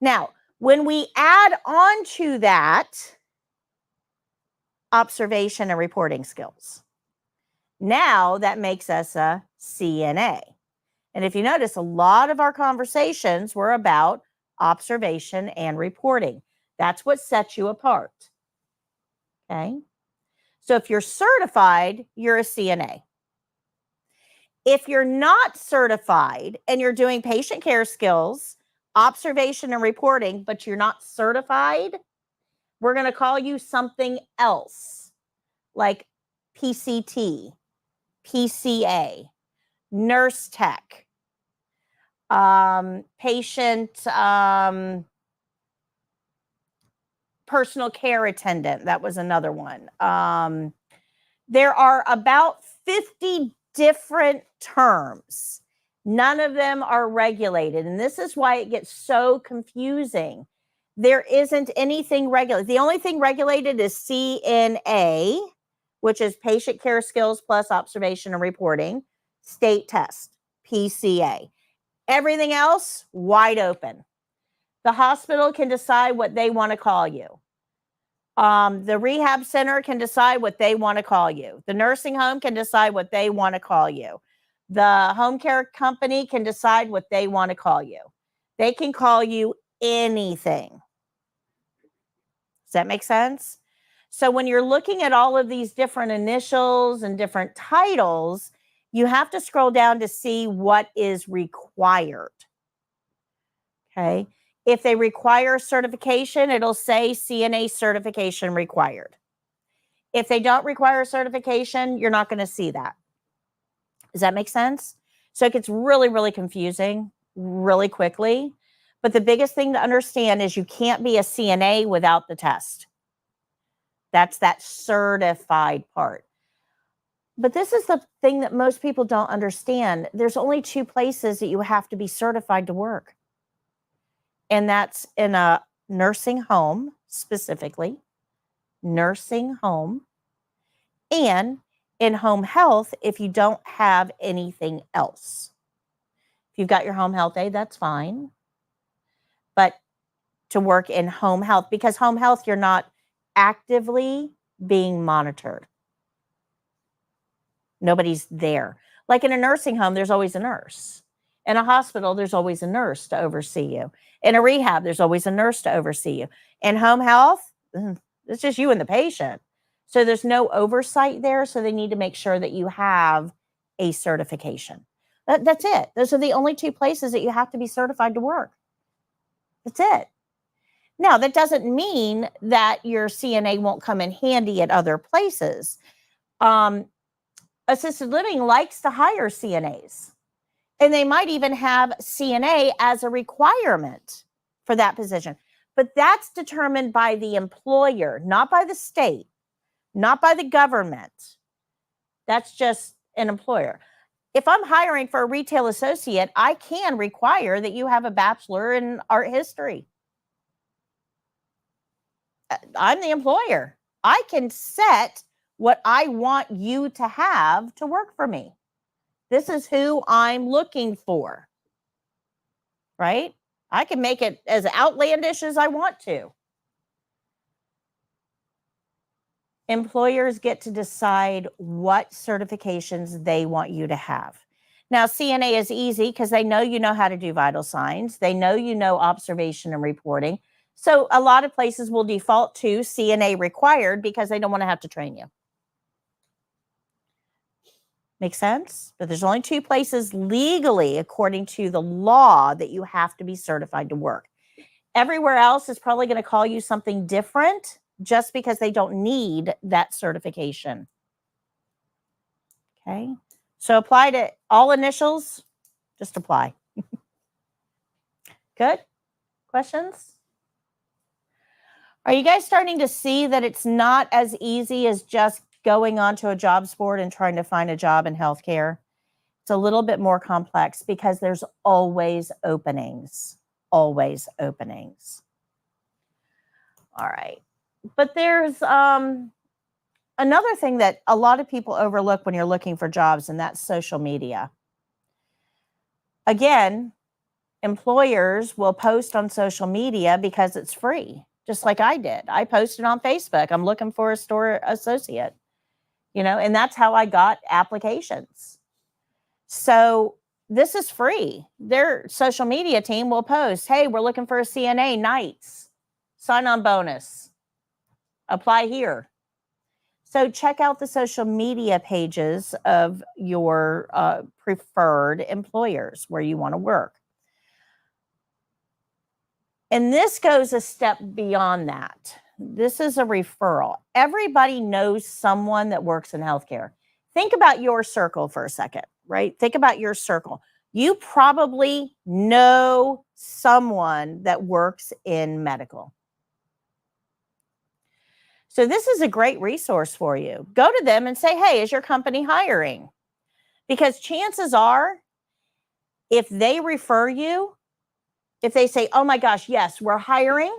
Now, when we add on to that observation and reporting skills, now that makes us a CNA. And if you notice, a lot of our conversations were about observation and reporting. That's what sets you apart. Okay? So if you're certified, you're a CNA. If you're not certified and you're doing patient care skills, observation and reporting, but you're not certified, we're going to call you something else, like PCT, PCA, nurse tech, patient personal care attendant. That was another one. There are about 50 different terms. None of them are regulated. And this is why it gets so confusing. There isn't anything regulated. The only thing regulated is CNA, which is patient care skills plus observation and reporting, state test, PCA. Everything else, wide open. The hospital can decide what they want to call you. The rehab center can decide what they want to call you. The nursing home can decide what they want to call you. The home care company can decide what they want to call you. They can call you anything. Does that make sense? So when you're looking at all of these different initials and different titles, you have to scroll down to see what is required. Okay. If they require certification, it'll say CNA certification required. If they don't require certification, you're not going to see that. Does that make sense? So it gets really, really confusing really quickly. But the biggest thing to understand is you can't be a CNA without the test. That's that certified part. But this is the thing that most people don't understand. There's only 2 places that you have to be certified to work. And that's in a nursing home, specifically, nursing home, and in home health if you don't have anything else. If you've got your home health aid, that's fine. But to work in home health, because home health, you're not actively being monitored. Nobody's there. Like in a nursing home, there's always a nurse. In a hospital, there's always a nurse to oversee you. In a rehab, there's always a nurse to oversee you. In home health, it's just you and the patient. So there's no oversight there. So they need to make sure that you have a certification. That's it. Those are the only 2 places that you have to be certified to work. That's it. Now, that doesn't mean that your CNA won't come in handy at other places. Assisted living likes to hire CNAs, and they might even have CNA as a requirement for that position. But that's determined by the employer, not by the state, not by the government. That's just an employer. If I'm hiring for a retail associate, I can require that you have a bachelor in art history. I'm the employer. I can set what I want you to have to work for me. This is who I'm looking for, right? I can make it as outlandish as I want to. Employers get to decide what certifications they want you to have. Now, CNA is easy because they know you know how to do vital signs. They know you know observation and reporting. So a lot of places will default to CNA required because they don't want to have to train you. Make sense? But there's only 2 places legally, according to the law, that you have to be certified to work. Everywhere else is probably going to call you something different just because they don't need that certification. Okay? So apply to all initials, just apply. Good? Questions? Are you guys starting to see that it's not as easy as just going onto a jobs board and trying to find a job in healthcare? It's a little bit more complex because there's always openings. Always openings. All right. But there's another thing that a lot of people overlook when you're looking for jobs, and that's social media. Again, employers will post on social media because it's free, just like I did. I posted on Facebook. I'm looking for a store associate, and that's how I got applications. So this is free. Their social media team will post, hey, we're looking for a CNA nights, sign-on bonus, apply here. So check out the social media pages of your preferred employers where you want to work. And this goes a step beyond that. This is a referral. Everybody knows someone that works in healthcare. Think about your circle for a second, right? Think about your circle. You probably know someone that works in medical. So this is a great resource for you. Go to them and say, hey, is your company hiring? Because chances are, if they refer you, if they say, oh my gosh, yes, we're hiring,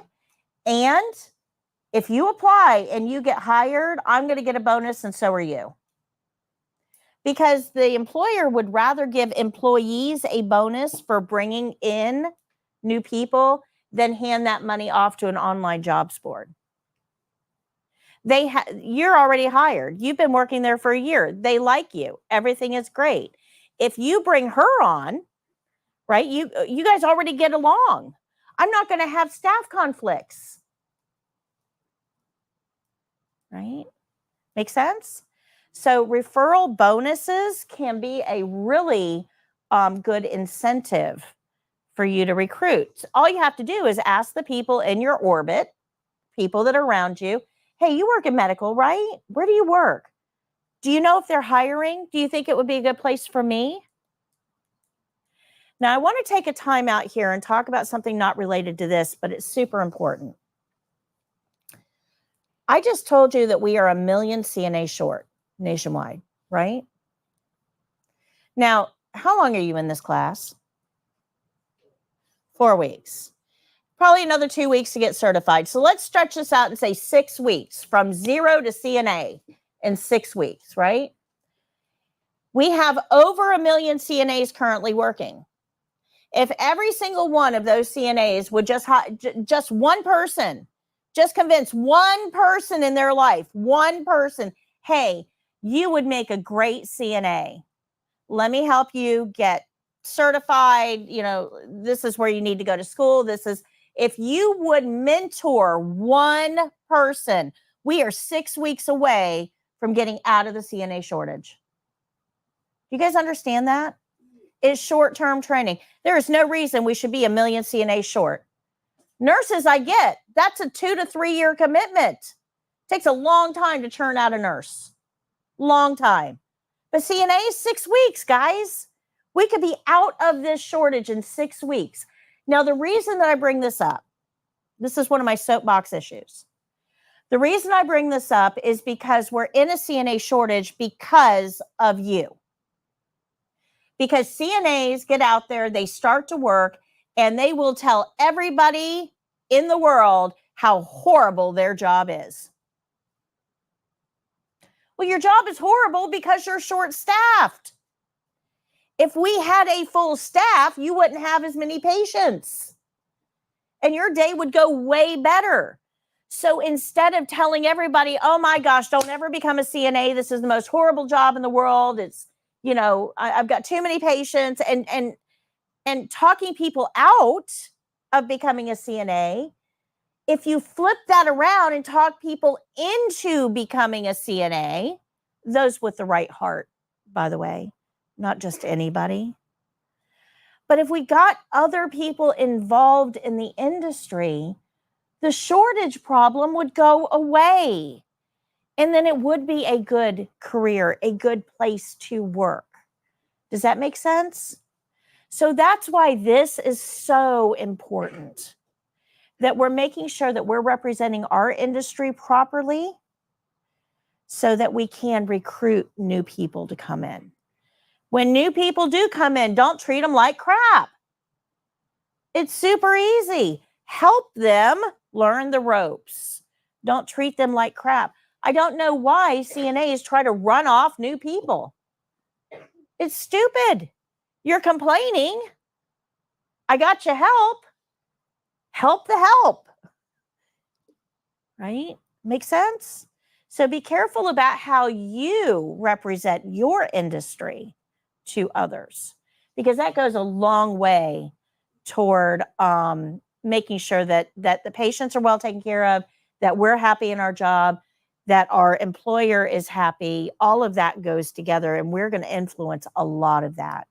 and if you apply and you get hired, I'm going to get a bonus and so are you. Because the employer would rather give employees a bonus for bringing in new people than hand that money off to an online jobs board. You're already hired. You've been working there for a year. They like you. Everything is great. If you bring her on, right, you guys already get along. I'm not going to have staff conflicts. Right? Make sense? So referral bonuses can be a really good incentive for you to recruit. All you have to do is ask the people in your orbit, people that are around you, hey, you work in medical, right? Where do you work? Do you know if they're hiring? Do you think it would be a good place for me? Now, I want to take a time out here and talk about something not related to this, but it's super important. I just told you that we are 1 million CNA short nationwide, right? Now, how long are you in this class? 4 weeks. Probably another 2 weeks to get certified. So let's stretch this out and say 6 weeks, from 0 to CNA in 6 weeks, right? We have over 1 million CNAs currently working. If every single one of those CNAs would just one person, just convince one person in their life, one person, hey, you would make a great CNA. Let me help you get certified. You know, this is where you need to go to school. If you would mentor one person, we are 6 weeks away from getting out of the CNA shortage. You guys understand that? It's short-term training. There is no reason we should be 1 million CNA short. Nurses, I get. That's a 2 to 3 year commitment. Takes a long time to churn out a nurse. Long time. But CNA is 6 weeks, guys. We could be out of this shortage in 6 weeks. Now, the reason that I bring this up, this is one of my soapbox issues. The reason I bring this up is because we're in a CNA shortage because of you. Because CNAs get out there, they start to work, and they will tell everybody in the world how horrible their job is. Well, your job is horrible because you're short-staffed. If we had a full staff, you wouldn't have as many patients, and your day would go way better. So instead of telling everybody, oh my gosh, don't ever become a CNA, this is the most horrible job in the world, it's, you know, I've got too many patients, and talking people out of becoming a CNA, if you flip that around and talk people into becoming a CNA, those with the right heart, by the way, not just anybody. But if we got other people involved in the industry, the shortage problem would go away. And then it would be a good career, a good place to work. Does that make sense? So that's why this is so important, that we're making sure that we're representing our industry properly so that we can recruit new people to come in. When new people do come in, don't treat them like crap. It's super easy. Help them learn the ropes. Don't treat them like crap. I don't know why CNAs try to run off new people. It's stupid. You're complaining. I got you help. Help the help. Right? Make sense? So be careful about how you represent your industry to others, because that goes a long way toward making sure that the patients are well taken care of, that we're happy in our job, that our employer is happy. All of that goes together, and we're going to influence a lot of that.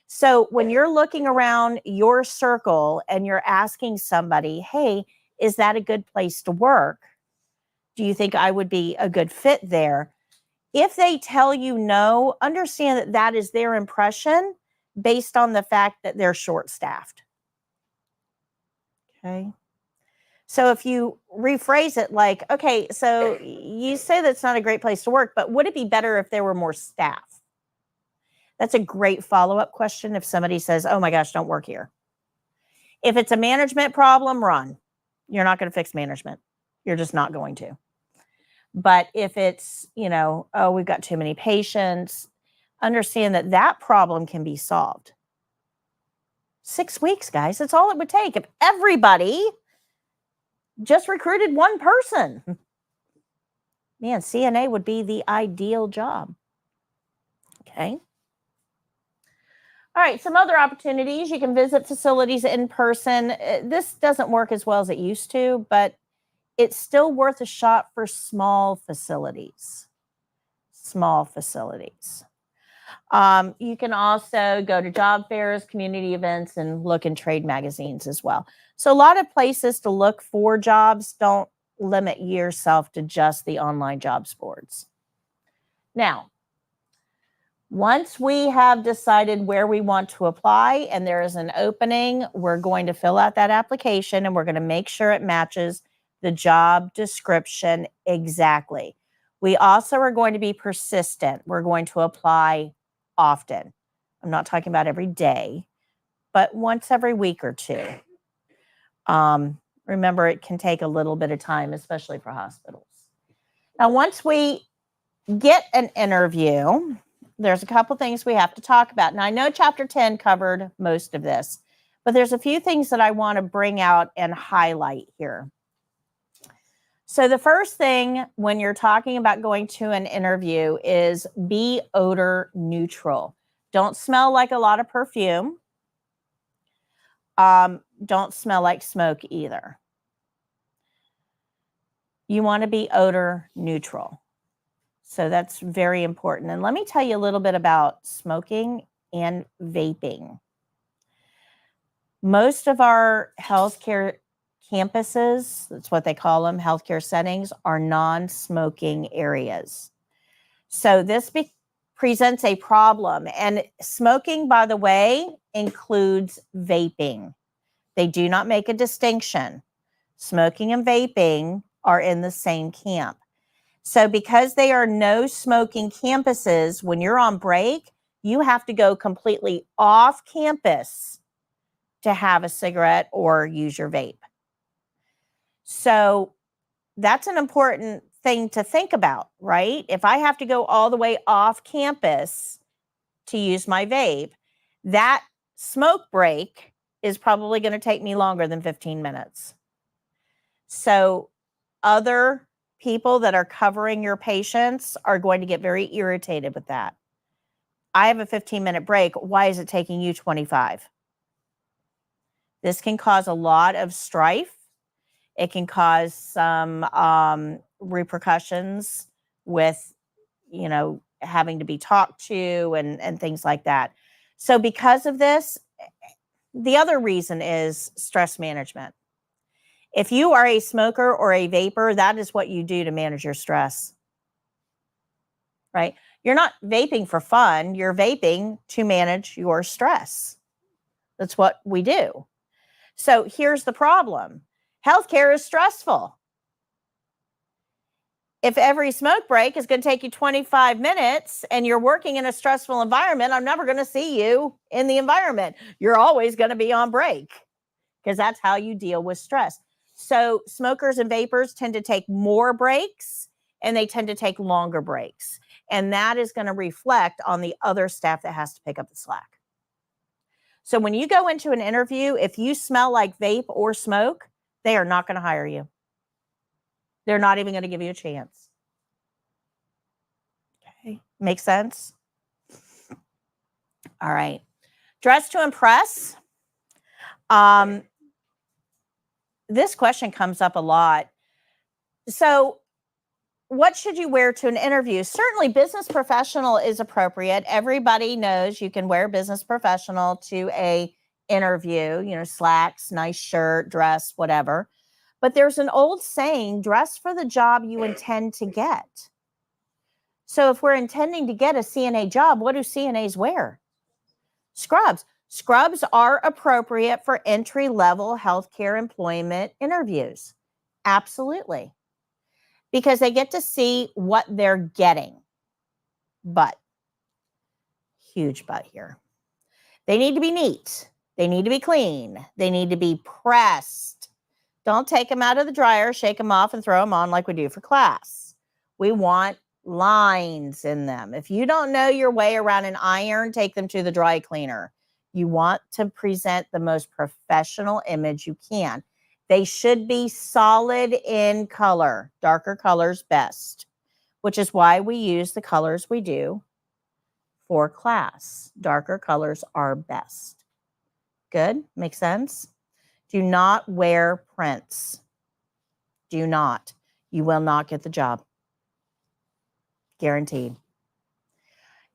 So when you're looking around your circle and you're asking somebody, hey, is that a good place to work? Do you think I would be a good fit there? If they tell you no, understand that that is their impression based on the fact that they're short-staffed. Okay. So if you rephrase it like, okay, so you say that's not a great place to work, but would it be better if there were more staff? That's a great follow-up question if somebody says, oh my gosh, don't work here. If it's a management problem, run. You're not going to fix management. You're just not going to. But if it's, you know, oh, we've got too many patients, understand that that problem can be solved. 6 weeks, guys. That's all it would take. If everybody just recruited one person, man, CNA would be the ideal job. Okay. All right, some other opportunities. You can visit facilities in person. This doesn't work as well as it used to, but it's still worth a shot for small facilities. Small facilities. You can also go to job fairs, community events, and look in trade magazines as well. So a lot of places to look for jobs. Don't limit yourself to just the online jobs boards. Now, Once we have decided where we want to apply and there is an opening, we're going to fill out that application and we're going to make sure it matches the job description exactly. We also are going to be persistent. We're going to apply often. I'm not talking about every day, but once every week or two. Remember, it can take a little bit of time, especially for hospitals. Now, once we get an interview, there's a couple things we have to talk about. And I know Chapter 10 covered most of this, but there's a few things that I want to bring out and highlight here. So the first thing when you're talking about going to an interview is be odor neutral. Don't smell like a lot of perfume. Don't smell like smoke either. You want to be odor neutral. So that's very important. And let me tell you a little bit about smoking and vaping. Most of our healthcare campuses, that's what they call them, healthcare settings, are non-smoking areas. So this presents a problem. And smoking, by the way, includes vaping. They do not make a distinction. Smoking and vaping are in the same camp. So because they are no smoking campuses, when you're on break, you have to go completely off campus to have a cigarette or use your vape. So that's an important thing to think about, right? If I have to go all the way off campus to use my vape, that smoke break is probably going to take me longer than 15 minutes. So other people that are covering your patients are going to get very irritated with that. I have a 15-minute break. Why is it taking you 25? This can cause a lot of strife. It can cause some repercussions with, having to be talked to and things like that. So because of this, the other reason is stress management. If you are a smoker or a vapor, that is what you do to manage your stress, right? You're not vaping for fun. You're vaping to manage your stress. That's what we do. So here's the problem. Healthcare is stressful. If every smoke break is going to take you 25 minutes and you're working in a stressful environment, I'm never going to see you in the environment. You're always going to be on break because that's how you deal with stress. So smokers and vapors tend to take more breaks and they tend to take longer breaks. And that is going to reflect on the other staff that has to pick up the slack. So when you go into an interview, if you smell like vape or smoke, they are not going to hire you. They're not even going to give you a chance. Okay, make sense? All right. Dress to impress. This question comes up a lot. So what should you wear to an interview? Certainly business professional is appropriate. Everybody knows you can wear business professional to a interview, slacks, nice shirt, dress, whatever. But there's an old saying, dress for the job you intend to get. So if we're intending to get a CNA job, what do CNAs wear? Scrubs. Scrubs are appropriate for entry-level healthcare employment interviews. Absolutely. Because they get to see what they're getting. But, huge but here. They need to be neat. They need to be clean. They need to be pressed. Don't take them out of the dryer, shake them off, and throw them on like we do for class. We want lines in them. If you don't know your way around an iron, take them to the dry cleaner. You want to present the most professional image you can. They should be solid in color. Darker colors best, which is why we use the colors we do for class. Darker colors are best. Good? Make sense? Do not wear prints. Do not. You will not get the job. Guaranteed.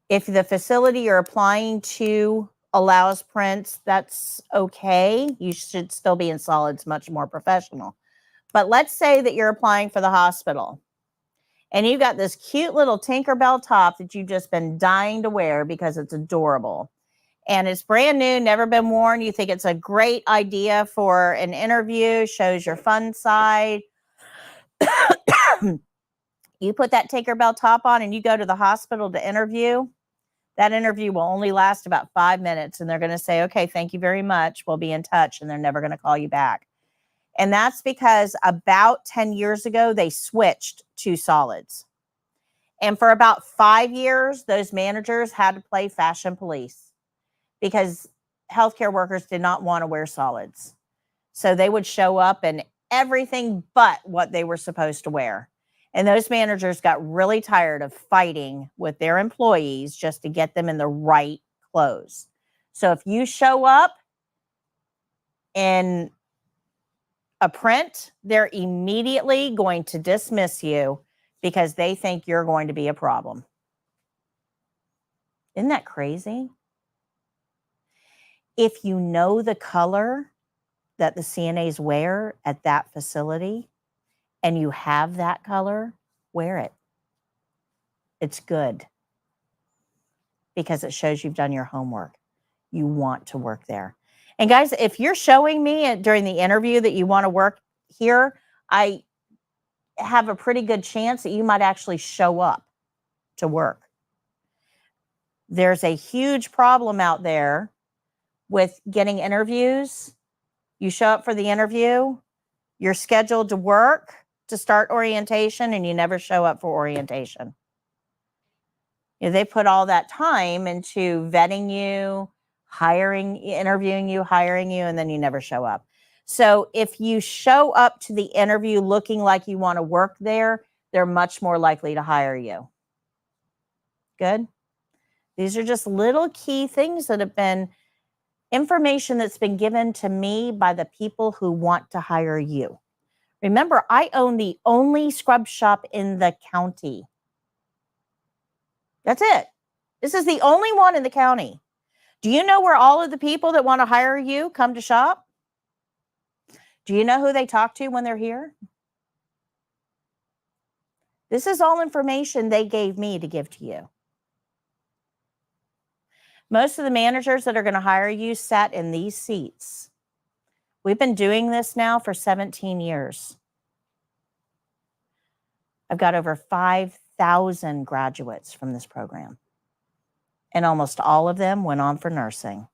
If the facility you're applying to allows prints, that's okay. You should still be in solids, much more professional. But let's say that you're applying for the hospital and you got this cute little Tinkerbell top that you've just been dying to wear because it's adorable. And it's brand new, never been worn. You think it's a great idea for an interview, shows your fun side. You put that Tinkerbell top on and you go to the hospital to interview. That interview will only last about 5 minutes, and they're going to say, okay, thank you very much. We'll be in touch, and they're never going to call you back. And that's because about 10 years ago, they switched to solids. And for about 5 years, those managers had to play fashion police because healthcare workers did not want to wear solids. So they would show up in everything but what they were supposed to wear. And those managers got really tired of fighting with their employees just to get them in the right clothes. So if you show up in a print, they're immediately going to dismiss you because they think you're going to be a problem. Isn't that crazy? If you know the color that the CNAs wear at that facility and you have that color, wear it. It's good because it shows you've done your homework. You want to work there. And guys, if you're showing me during the interview that you want to work here, I have a pretty good chance that you might actually show up to work. There's a huge problem out there with getting interviews. You show up for the interview, you're scheduled to work to start orientation, and you never show up for orientation. You know, they put all that time into vetting you, interviewing you, hiring you, and then you never show up. So if you show up to the interview looking like you want to work there, they're much more likely to hire you. Good? These are just little key things that have been information that's been given to me by the people who want to hire you. Remember, I own the only scrub shop in the county. That's it. This is the only one in the county. Do you know where all of the people that want to hire you come to shop? Do you know who they talk to when they're here? This is all information they gave me to give to you. Most of the managers that are going to hire you sat in these seats. We've been doing this now for 17 years. I've got over 5,000 graduates from this program. And almost all of them went on for nursing.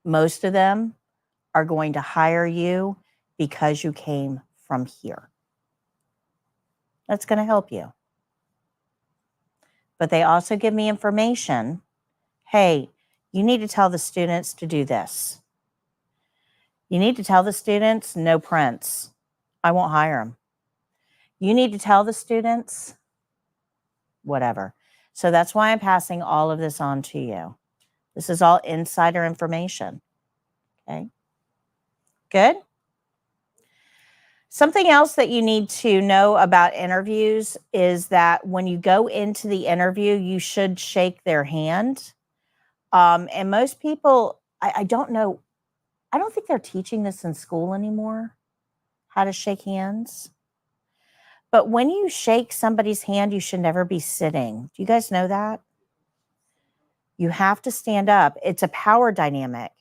Most of them are going to hire you because you came from here. That's going to help you. But they also give me information. Hey, you need to tell the students to do this. You need to tell the students no prints. I won't hire them. You need to tell the students whatever. So that's why I'm passing all of this on to you. This is all insider information. Okay. Good. Something else that you need to know about interviews is that when you go into the interview, you should shake their hand. And most people, I don't know, I don't think they're teaching this in school anymore, how to shake hands. But when you shake somebody's hand, you should never be sitting. Do you guys know that? You have to stand up. It's a power dynamic.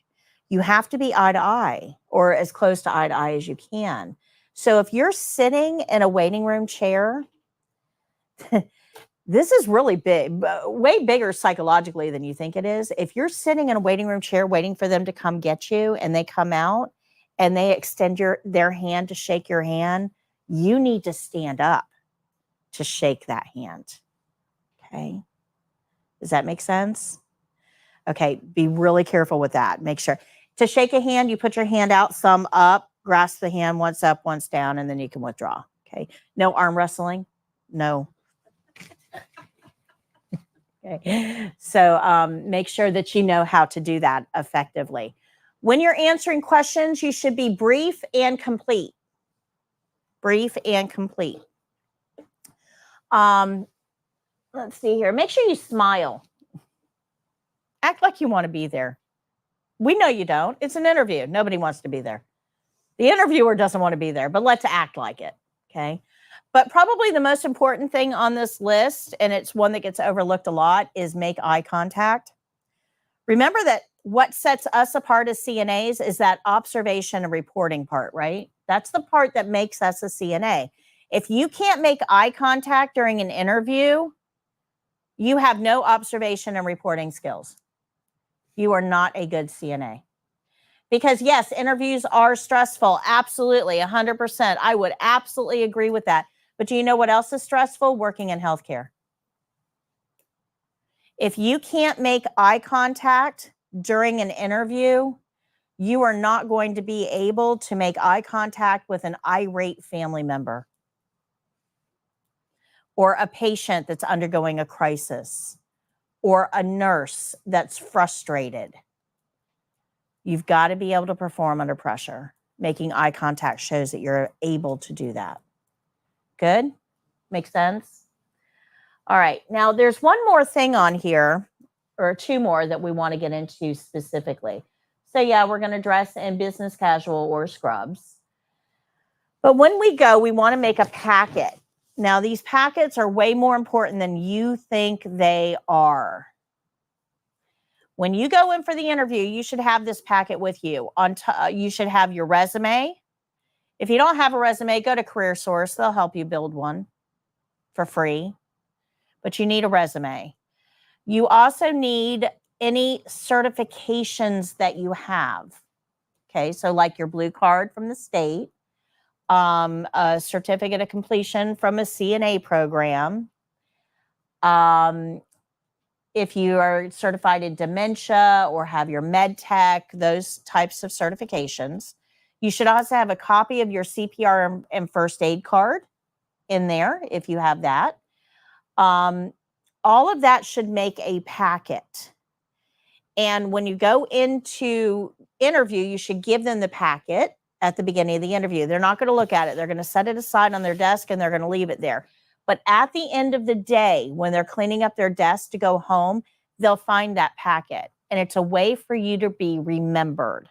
You have to be eye to eye or as close to eye as you can. So if you're sitting in a waiting room chair, this is really big, way bigger psychologically than you think it is. If you're sitting in a waiting room chair waiting for them to come get you and they come out and they extend their hand to shake your hand, you need to stand up to shake that hand. Okay. Does that make sense? Okay. Be really careful with that. Make sure to shake a hand, you put your hand out, thumb up, grasp the hand once up, once down, and then you can withdraw. Okay. No arm wrestling. No. Okay. So make sure that you know how to do that effectively. When you're answering questions, you should be brief and complete. Brief and complete. Let's see here. Make sure you smile. Act like you want to be there. We know you don't. It's an interview. Nobody wants to be there. The interviewer doesn't want to be there, but let's act like it. Okay. But probably the most important thing on this list, and it's one that gets overlooked a lot, is make eye contact. Remember that what sets us apart as CNAs is that observation and reporting part, right? That's the part that makes us a CNA. If you can't make eye contact during an interview, you have no observation and reporting skills. You are not a good CNA. Because yes, interviews are stressful. Absolutely, 100%. I would absolutely agree with that. But do you know what else is stressful? Working in healthcare. If you can't make eye contact during an interview, you are not going to be able to make eye contact with an irate family member or a patient that's undergoing a crisis or a nurse that's frustrated. You've got to be able to perform under pressure. Making eye contact shows that you're able to do that. Good? Makes sense? All right. Now, there's one more thing on here, or two more that we want to get into specifically. So, yeah, we're going to dress in business casual or scrubs. But when we go, we want to make a packet. Now, these packets are way more important than you think they are. When you go in for the interview, you should have this packet with you. You should have your resume. If you don't have a resume, go to CareerSource. They'll help you build one for free. But you need a resume. You also need any certifications that you have. Okay, so like your blue card from the state, a certificate of completion from a CNA program. If you are certified in dementia or have your med tech, those types of certifications. You should also have a copy of your CPR and first aid card in there if you have that. All of that should make a packet. And when you go into interview, you should give them the packet at the beginning of the interview. They're not going to look at it. They're going to set it aside on their desk and they're going to leave it there. But at the end of the day, when they're cleaning up their desk to go home, they'll find that packet. And it's a way for you to be remembered.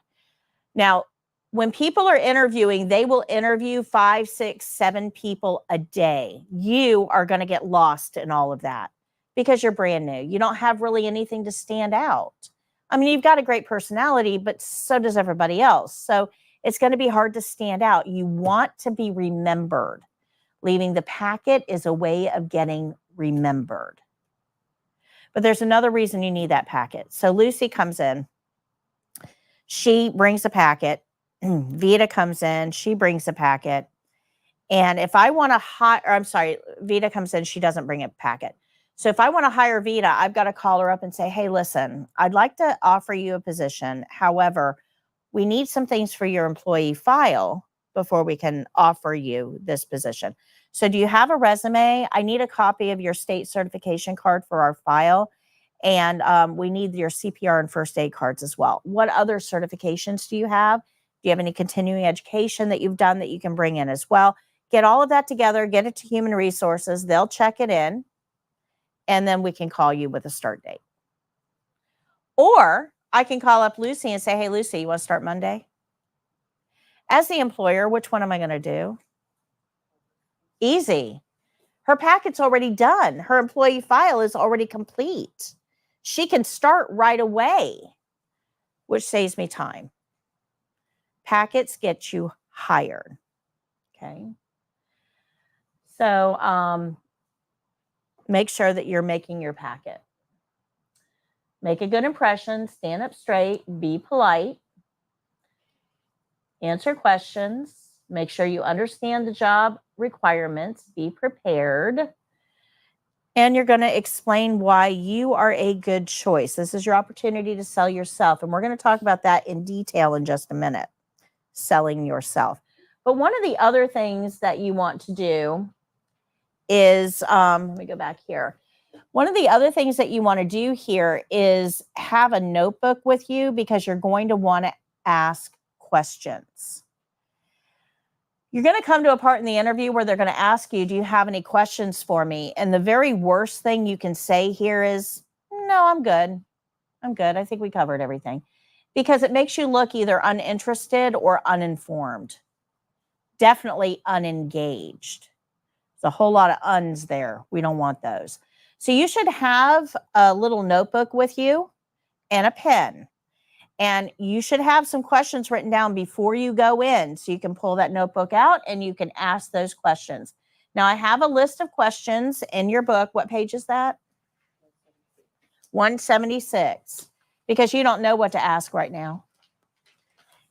Now, when people are interviewing, they will interview 5, 6, 7 people a day. You are going to get lost in all of that because you're brand new. You don't have really anything to stand out. I mean, you've got a great personality, but so does everybody else. So it's going to be hard to stand out. You want to be remembered. Leaving the packet is a way of getting remembered. But there's another reason you need that packet. So Lucy comes in. She brings a packet. Vita comes in. She brings a packet. And if I want to hire, Vita comes in. She doesn't bring a packet. So if I want to hire Vita, I've got to call her up and say, hey, listen, I'd like to offer you a position. However, we need some things for your employee file before we can offer you this position. So do you have a resume? I need a copy of your state certification card for our file. And we need your CPR and first aid cards as well. What other certifications do you have? Do you have any continuing education that you've done that you can bring in as well? Get all of that together, get it to human resources. They'll check it in. And then we can call you with a start date. Or I can call up Lucy and say, hey, Lucy, you want to start Monday? As the employer, which one am I going to do? Easy. Her packet's already done. Her employee file is already complete. She can start right away, which saves me time. Packets get you hired. Okay. So make sure that you're making your packet. Make a good impression. Stand up straight. Be polite. Answer questions. Make sure you understand the job requirements. Be prepared. And you're going to explain why you are a good choice. This is your opportunity to sell yourself. And we're going to talk about that in detail in just a minute. Selling yourself. But one of the other things that you want to do is, let me go back here. One of the other things that you want to do here is have a notebook with you because you're going to want to ask questions. You're going to come to a part in the interview where they're going to ask you, do you have any questions for me? And the very worst thing you can say here is, no, I'm good. I'm good. I think we covered everything. Because it makes you look either uninterested or uninformed. Definitely unengaged. There's a whole lot of uns there. We don't want those. So you should have a little notebook with you and a pen. And you should have some questions written down before you go in. So you can pull that notebook out and you can ask those questions. Now I have a list of questions in your book. What page is that? 176. Because you don't know what to ask right now.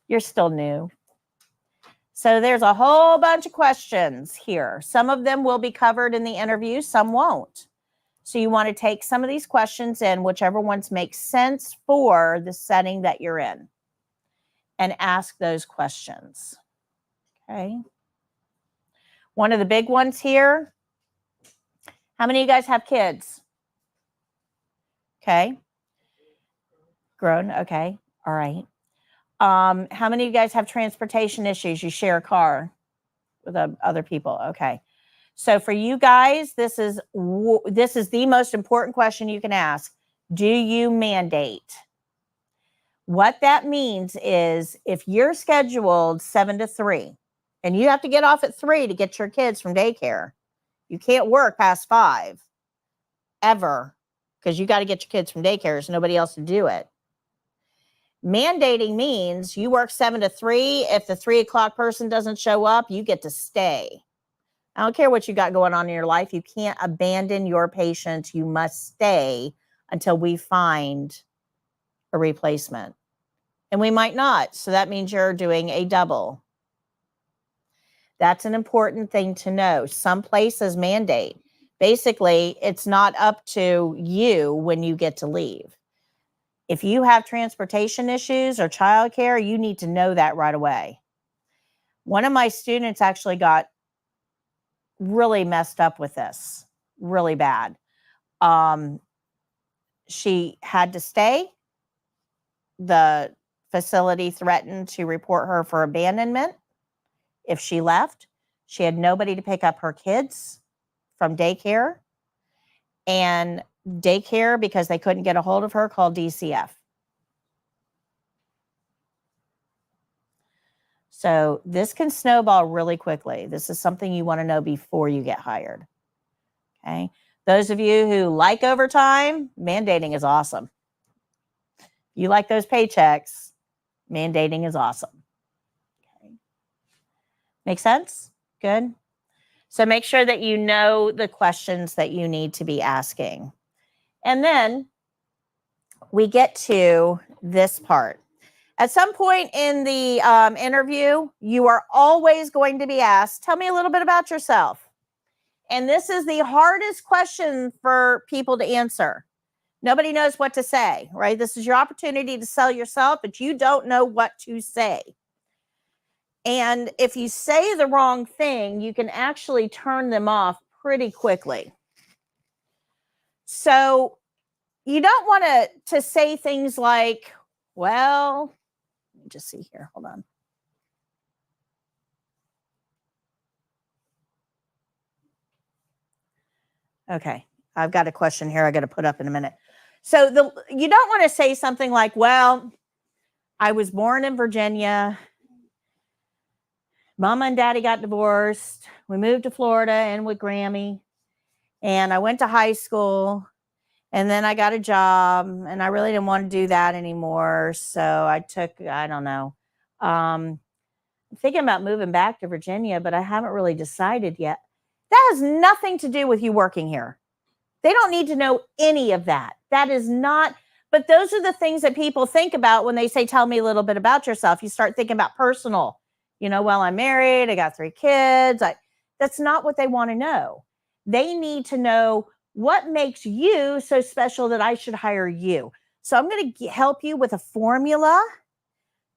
You're still new. So there's a whole bunch of questions here. Some of them will be covered in the interview, some won't. So you want to take some of these questions in, whichever ones make sense for the setting that you're in, and ask those questions. Okay. One of the big ones here. How many of you guys have kids? Okay. Grown. Okay. All right. How many of you guys have transportation issues? You share a car with other people. Okay. So for you guys, this is the most important question you can ask. Do you mandate? What that means is if you're scheduled 7 to 3 and you have to get off at 3 to get your kids from daycare, you can't work past 5 ever because you got to get your kids from daycare. There's nobody else to do it. Mandating means you work 7 to 3. If the 3 o'clock person doesn't show up, you get to stay. I don't care what you got going on in your life. You can't abandon your patient. You must stay until we find a replacement. And we might not. So that means you're doing a double. That's an important thing to know. Some places mandate. Basically, it's not up to you when you get to leave. If you have transportation issues or childcare, you need to know that right away. One of my students actually got really messed up with this, really bad. She had to stay. The facility threatened to report her for abandonment if she left. She had nobody to pick up her kids from daycare. And daycare, because they couldn't get a hold of her, called DCF. So this can snowball really quickly. This is something you want to know before you get hired. Okay. Those of you who like overtime, mandating is awesome. You like those paychecks, mandating is awesome. Okay. Make sense? Good. So make sure that you know the questions that you need to be asking. And then we get to this part. At some point in the interview, you are always going to be asked, tell me a little bit about yourself. And this is the hardest question for people to answer. Nobody knows what to say, right? This is your opportunity to sell yourself, but you don't know what to say. And if you say the wrong thing, you can actually turn them off pretty quickly. So you don't want to say things like, well, let me just see here. Hold on. Okay. I've got a question here I got to put up in a minute. So you don't want to say something like, well, I was born in Virginia. Mama and Daddy got divorced. We moved to Florida and with Grammy. And I went to high school. And then I got a job. And I really didn't want to do that anymore. So I took, I don't know. I'm thinking about moving back to Virginia, but I haven't really decided yet. That has nothing to do with you working here. They don't need to know any of that. That is not, but those are the things that people think about when they say, tell me a little bit about yourself. You start thinking about personal. You know, well, I'm married. I got 3 kids. That's not what they want to know. They need to know what makes you so special that I should hire you. So I'm going to help you with a formula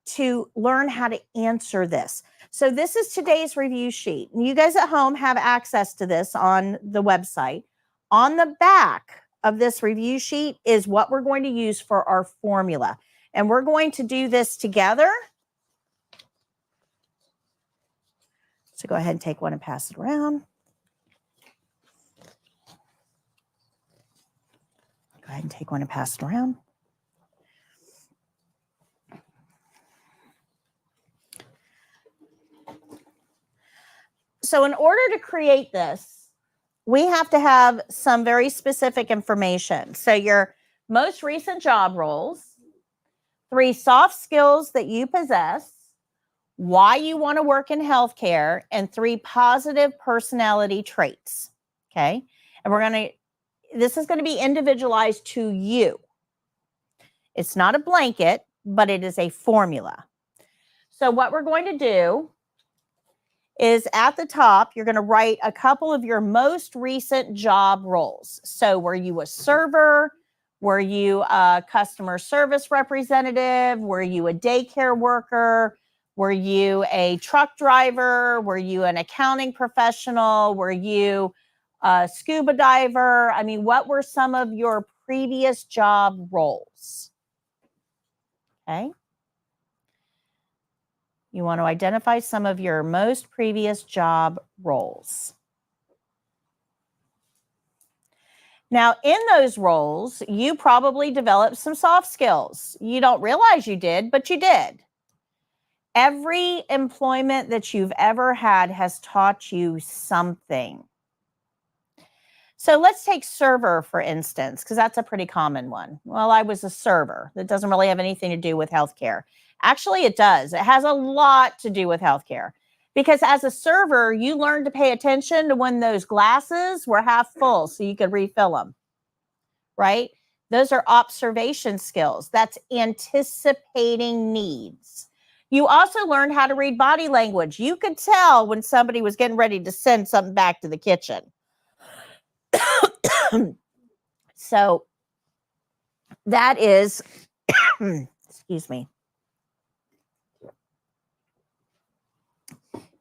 to learn how to answer this. So this is today's review sheet. And you guys at home have access to this on the website. On the back of this review sheet is what we're going to use for our formula. And we're going to do this together. So go ahead and take one and pass it around. Go ahead and take one and pass it around. So in order to create this, we have to have some very specific information. So your most recent job roles, 3 soft skills that you possess, why you want to work in healthcare, and 3 positive personality traits. Okay. And this is going to be individualized to you. It's not a blanket, but it is a formula. So what we're going to do is at the top, you're going to write a couple of your most recent job roles. So were you a server? Were you a customer service representative? Were you a daycare worker? Were you a truck driver? Were you an accounting professional? Were you a scuba diver? I mean, what were some of your previous job roles? Okay. You want to identify some of your most previous job roles. Now, in those roles, you probably developed some soft skills. You don't realize you did, but you did. Every employment that you've ever had has taught you something. So let's take server, for instance, because that's a pretty common one. Well, I was a server. That doesn't really have anything to do with healthcare. Actually, it does. It has a lot to do with healthcare. Because as a server, you learned to pay attention to when those glasses were half full so you could refill them, right? Those are observation skills. That's anticipating needs. You also learned how to read body language. You could tell when somebody was getting ready to send something back to the kitchen. So that is, excuse me,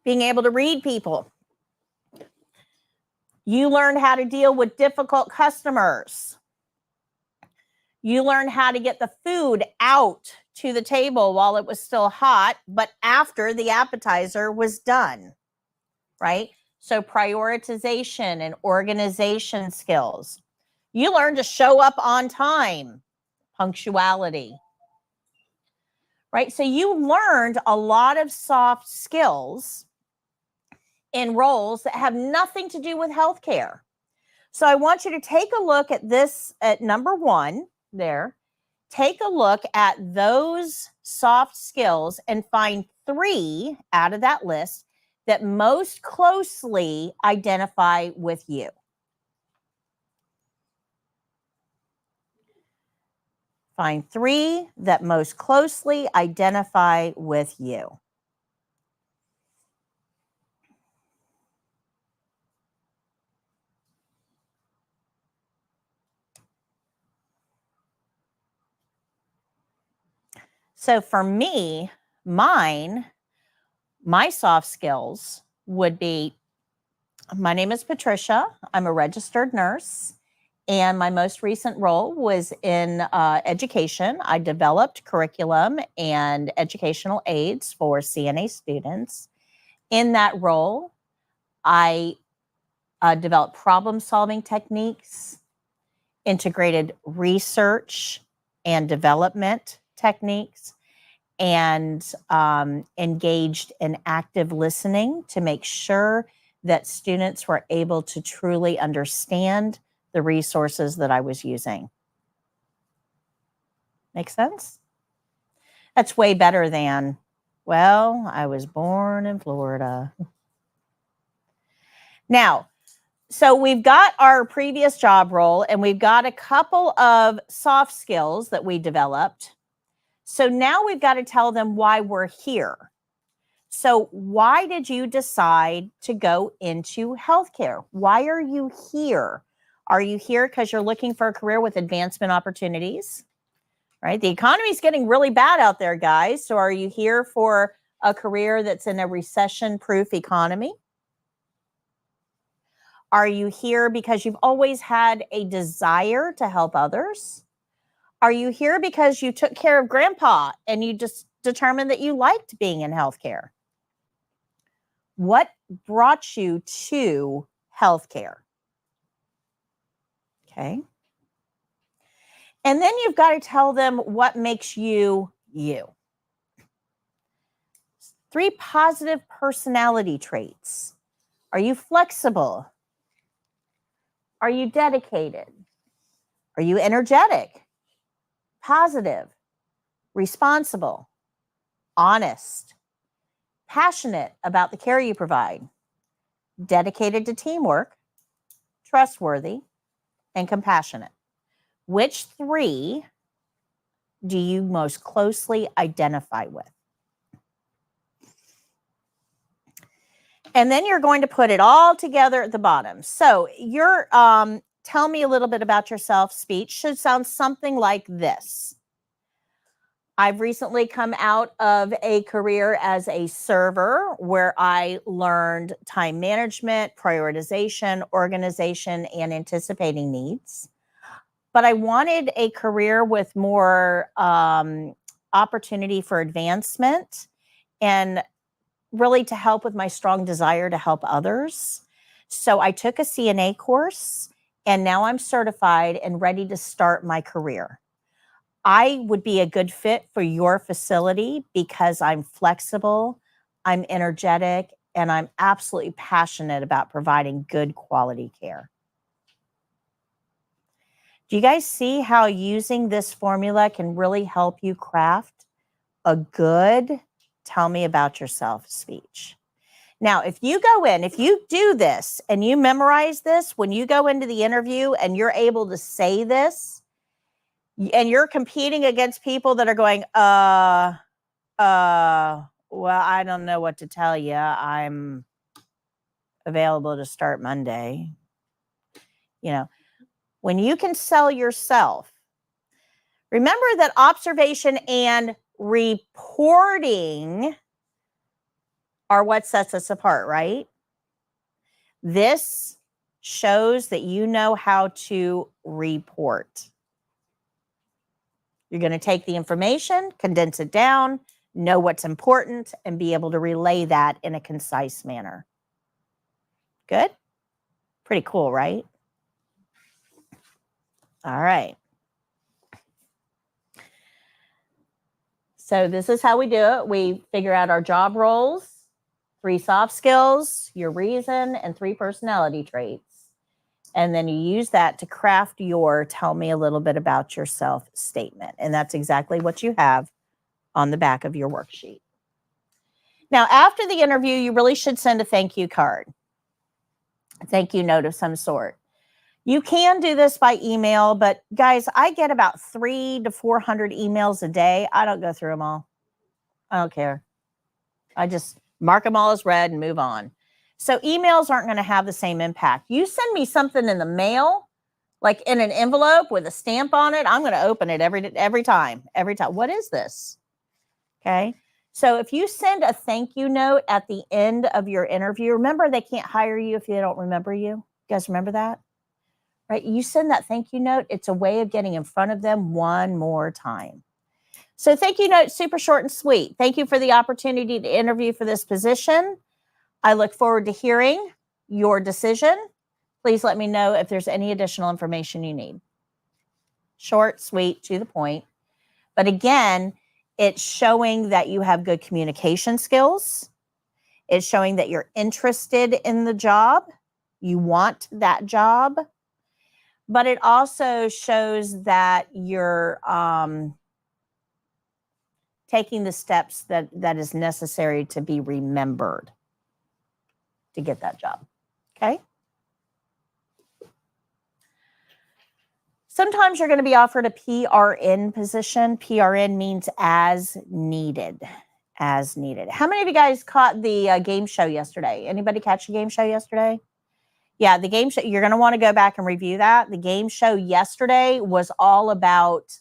being able to read people. You learned how to deal with difficult customers. You learned how to get the food out to the table while it was still hot, but after the appetizer was done, right? So prioritization and organization skills. You learned to show up on time, punctuality, right? So you learned a lot of soft skills in roles that have nothing to do with healthcare. So I want you to take a look at this at number 1 there. Take a look at those soft skills and find 3 out of that list that most closely identify with you. Find 3 that most closely identify with you. So for me, my soft skills would be, my name is Patricia. I'm a registered nurse. And my most recent role was in education. I developed curriculum and educational aids for CNA students. In that role, I developed problem-solving techniques, integrated research and development techniques, and engaged in active listening to make sure that students were able to truly understand the resources that I was using. Make sense? That's way better than, well, I was born in Florida. Now, so we've got our previous job role and we've got a couple of soft skills that we developed. So now we've got to tell them why we're here. So why did you decide to go into healthcare? Why are you here? Are you here because you're looking for a career with advancement opportunities? Right? The economy is getting really bad out there, guys. So are you here for a career that's in a recession-proof economy? Are you here because you've always had a desire to help others? Are you here because you took care of grandpa and you just determined that you liked being in healthcare? What brought you to healthcare? Okay. And then you've got to tell them what makes you you. 3 positive personality traits. Are you flexible? Are you dedicated? Are you energetic, positive, responsible, honest, passionate about the care you provide, dedicated to teamwork, trustworthy, and compassionate? Which three do you most closely identify with? And then you're going to put it all together at the bottom. So your tell me a little bit about yourself speech should sound something like this. I've recently come out of a career as a server where I learned time management, prioritization, organization, and anticipating needs. But I wanted a career with more opportunity for advancement and really to help with my strong desire to help others. So I took a CNA course and now I'm certified and ready to start my career. I would be a good fit for your facility because I'm flexible, I'm energetic, and I'm absolutely passionate about providing good quality care. Do you guys see how using this formula can really help you craft a good tell me about yourself speech? Now, if you go in, if you do this and you memorize this, when you go into the interview and you're able to say this, and you're competing against people that are going, well, I don't know what to tell you. I'm available to start Monday. You know, when you can sell yourself, remember that observation and reporting are what sets us apart, right? This shows that you know how to report. You're going to take the information, condense it down, know what's important, and be able to relay that in a concise manner. Good? Pretty cool, right? All right. So this is how we do it. We figure out our job roles, 3 soft skills, your reason, and 3 personality traits. And then you use that to craft your tell me a little bit about yourself statement. And that's exactly what you have on the back of your worksheet. Now, after the interview, you really should send a thank you card, a thank you note of some sort. You can do this by email, but guys, I get about 300 to 400 emails a day. I don't go through them all. I don't care. I just mark them all as read and move on. So emails aren't going to have the same impact. You send me something in the mail, like in an envelope with a stamp on it, I'm going to open it every time. What is this? Okay. So if you send a thank you note at the end of your interview, remember they can't hire you if they don't remember you. You guys remember that? Right? You send that thank you note. It's a way of getting in front of them one more time. So thank you note, super short and sweet. Thank you for the opportunity to interview for this position. I look forward to hearing your decision. Please let me know if there's any additional information you need. Short, sweet, to the point. But again, it's showing that you have good communication skills. It's showing that you're interested in the job. You want that job. But it also shows that you're taking the steps that is necessary to be remembered to get that job. Okay? Sometimes you're going to be offered a PRN position. PRN means as needed. As needed. How many of you guys caught the game show yesterday? Anybody catch the game show yesterday? Yeah, the game show, you're going to want to go back and review that. The game show yesterday was all about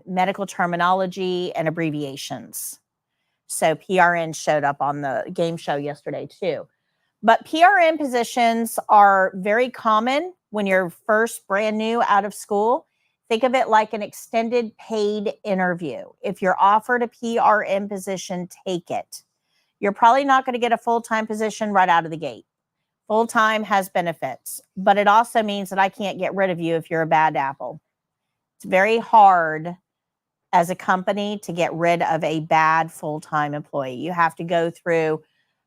medical terminology and abbreviations. So PRN showed up on the game show yesterday too. But PRN positions are very common when you're first brand new out of school. Think of it like an extended paid interview. If you're offered a PRN position, take it. You're probably not going to get a full-time position right out of the gate. Full-time has benefits, but it also means that I can't get rid of you if you're a bad apple. It's very hard as a company to get rid of a bad full-time employee. You have to go through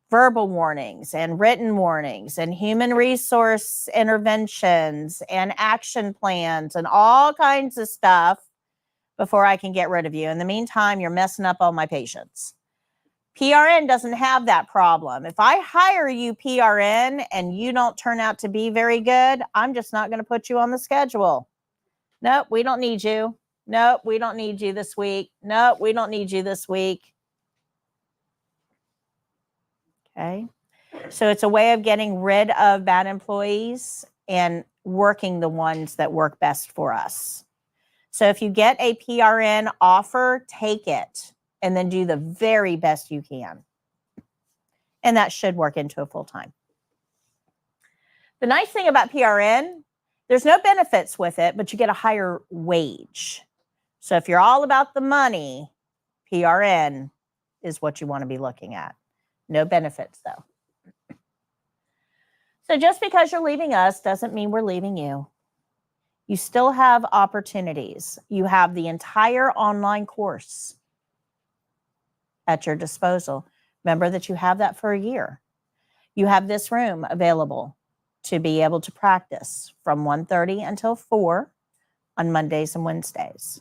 a verbal warnings and written warnings and human resource interventions and action plans and all kinds of stuff before I can get rid of you. In the meantime, you're messing up all my patients. PRN doesn't have that problem. If I hire you PRN and you don't turn out to be very good, I'm just not going to put you on the schedule. Nope, we don't need you. Nope, we don't need you this week. Nope, we don't need you this week. Okay. So it's a way of getting rid of bad employees and working the ones that work best for us. So if you get a PRN offer, take it and then do the very best you can. And that should work into a full-time. The nice thing about PRN, there's no benefits with it, but you get a higher wage. So if you're all about the money, PRN is what you want to be looking at. No benefits, though. So just because you're leaving us doesn't mean we're leaving you. You still have opportunities. You have the entire online course at your disposal. Remember that you have that for a year. You have this room available to be able to practice from 1:30 until 4 on Mondays and Wednesdays.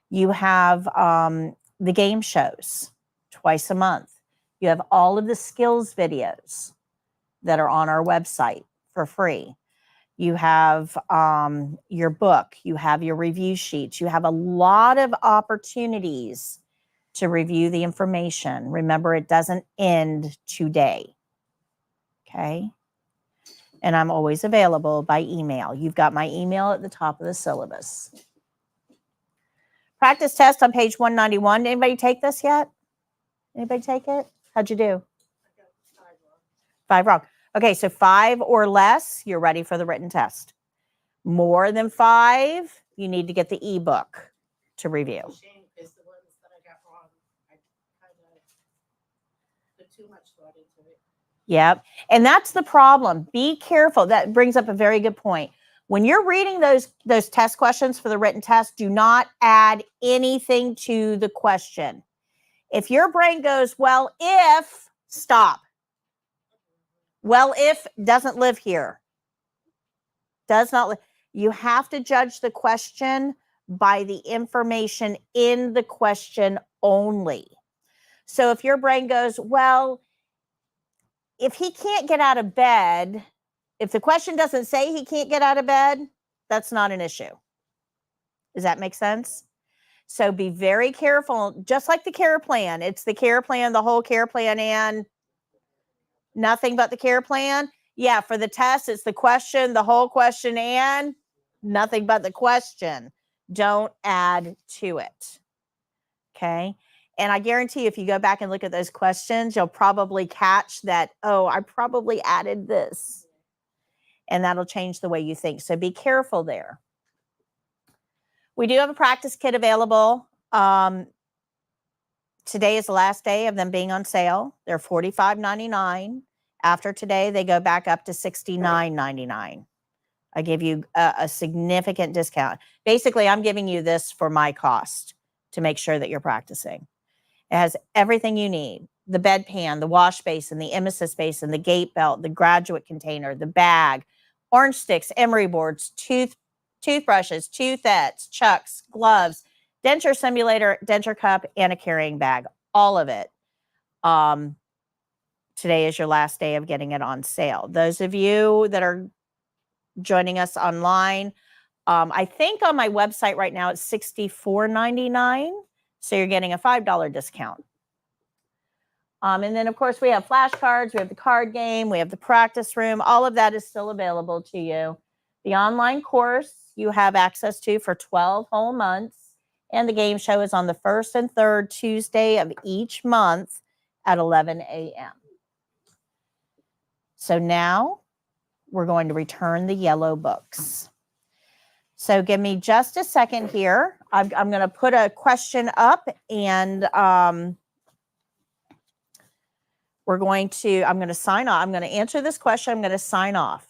You have the game shows twice a month. You have all of the skills videos that are on our website for free. You have your book. You have your review sheets. You have a lot of opportunities to review the information. Remember, it doesn't end today. Okay? And I'm always available by email. You've got my email at the top of the syllabus. Practice test on page 191. Anybody take this yet? Anybody take it? How'd you do? 5 wrong. Okay, so 5 or less, you're ready for the written test. More than 5, you need to get the ebook to review. Shame is the ones that I got wrong. I kind of put too much thought into it. Yep. And that's the problem. Be careful. That brings up a very good point. When you're reading those test questions for the written test, do not add anything to the question. If your brain goes, well, if, stop. Well, if doesn't live here. Does not live. You have to judge the question by the information in the question only. So if your brain goes, well, if he can't get out of bed, if the question doesn't say he can't get out of bed, that's not an issue. Does that make sense? So be very careful, just like the care plan. It's the care plan, the whole care plan, and nothing but the care plan. Yeah, for the test, it's the question, the whole question, and nothing but the question. Don't add to it. Okay? And I guarantee you, if you go back and look at those questions, you'll probably catch that, oh, I probably added this. And that'll change the way you think. So be careful there. We do have a practice kit available. Today is the last day of them being on sale. They're $45.99. After today, they go back up to $69.99. I give you a significant discount. Basically, I'm giving you this for my cost to make sure that you're practicing. It has everything you need. The bedpan, the wash basin, the emesis basin, the gate belt, the graduate container, the bag, orange sticks, emery boards, toothbrushes, toothettes, chucks, gloves, denture simulator, denture cup, and a carrying bag. All of it. Today is your last day of getting it on sale. Those of you that are joining us online, I think on my website right now it's $64.99. So you're getting a $5 discount. And then, of course, we have flashcards. We have the card game. We have the practice room. All of that is still available to you. The online course you have access to for 12 whole months. And the game show is on the first and third Tuesday of each month at 11 a.m. So now we're going to return the yellow books. So give me just a second here. I'm going to put a question up, and I'm going to sign off. I'm going to answer this question. I'm going to sign off.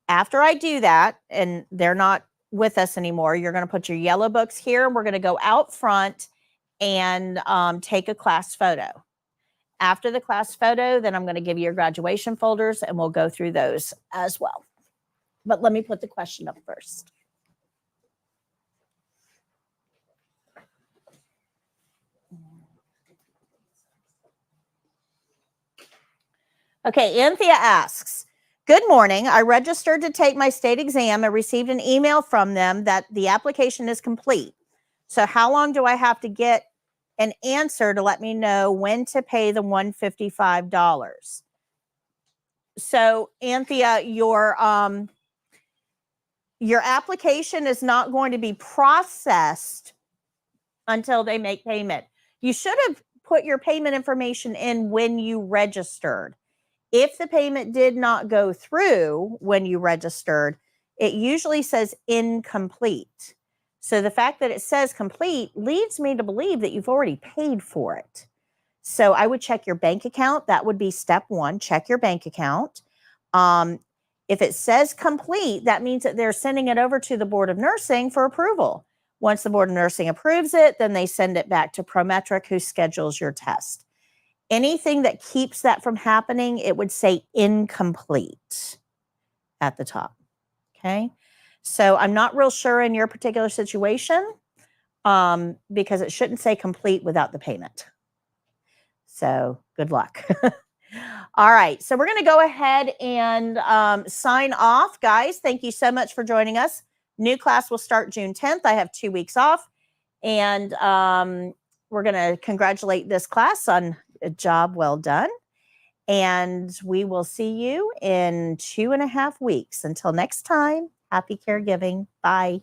After I do that, and they're not with us anymore, you're going to put your yellow books here. We're going to go out front and take a class photo. After the class photo, then I'm going to give you your graduation folders and we'll go through those as well. But let me put the question up first. Okay, Anthea asks, good morning. I registered to take my state exam and received an email from them that the application is complete. So how long do I have to get an answer to let me know when to pay the $155? So Anthea, your application is not going to be processed until they make payment. You should have put your payment information in when you registered. If the payment did not go through when you registered, it usually says incomplete. So the fact that it says complete leads me to believe that you've already paid for it. So I would check your bank account. That would be step one. Check your bank account. If it says complete, that means that they're sending it over to the Board of Nursing for approval. Once the Board of Nursing approves it, then they send it back to Prometric, who schedules your test. Anything that keeps that from happening, it would say incomplete at the top. Okay. So I'm not real sure in your particular situation because it shouldn't say complete without the payment. So good luck. All right. So we're going to go ahead and sign off, guys. Thank you so much for joining us. New class will start June 10th. I have 2 weeks off. And we're going to congratulate this class on a job well done. And we will see you in 2.5 weeks. Until next time, happy caregiving. Bye.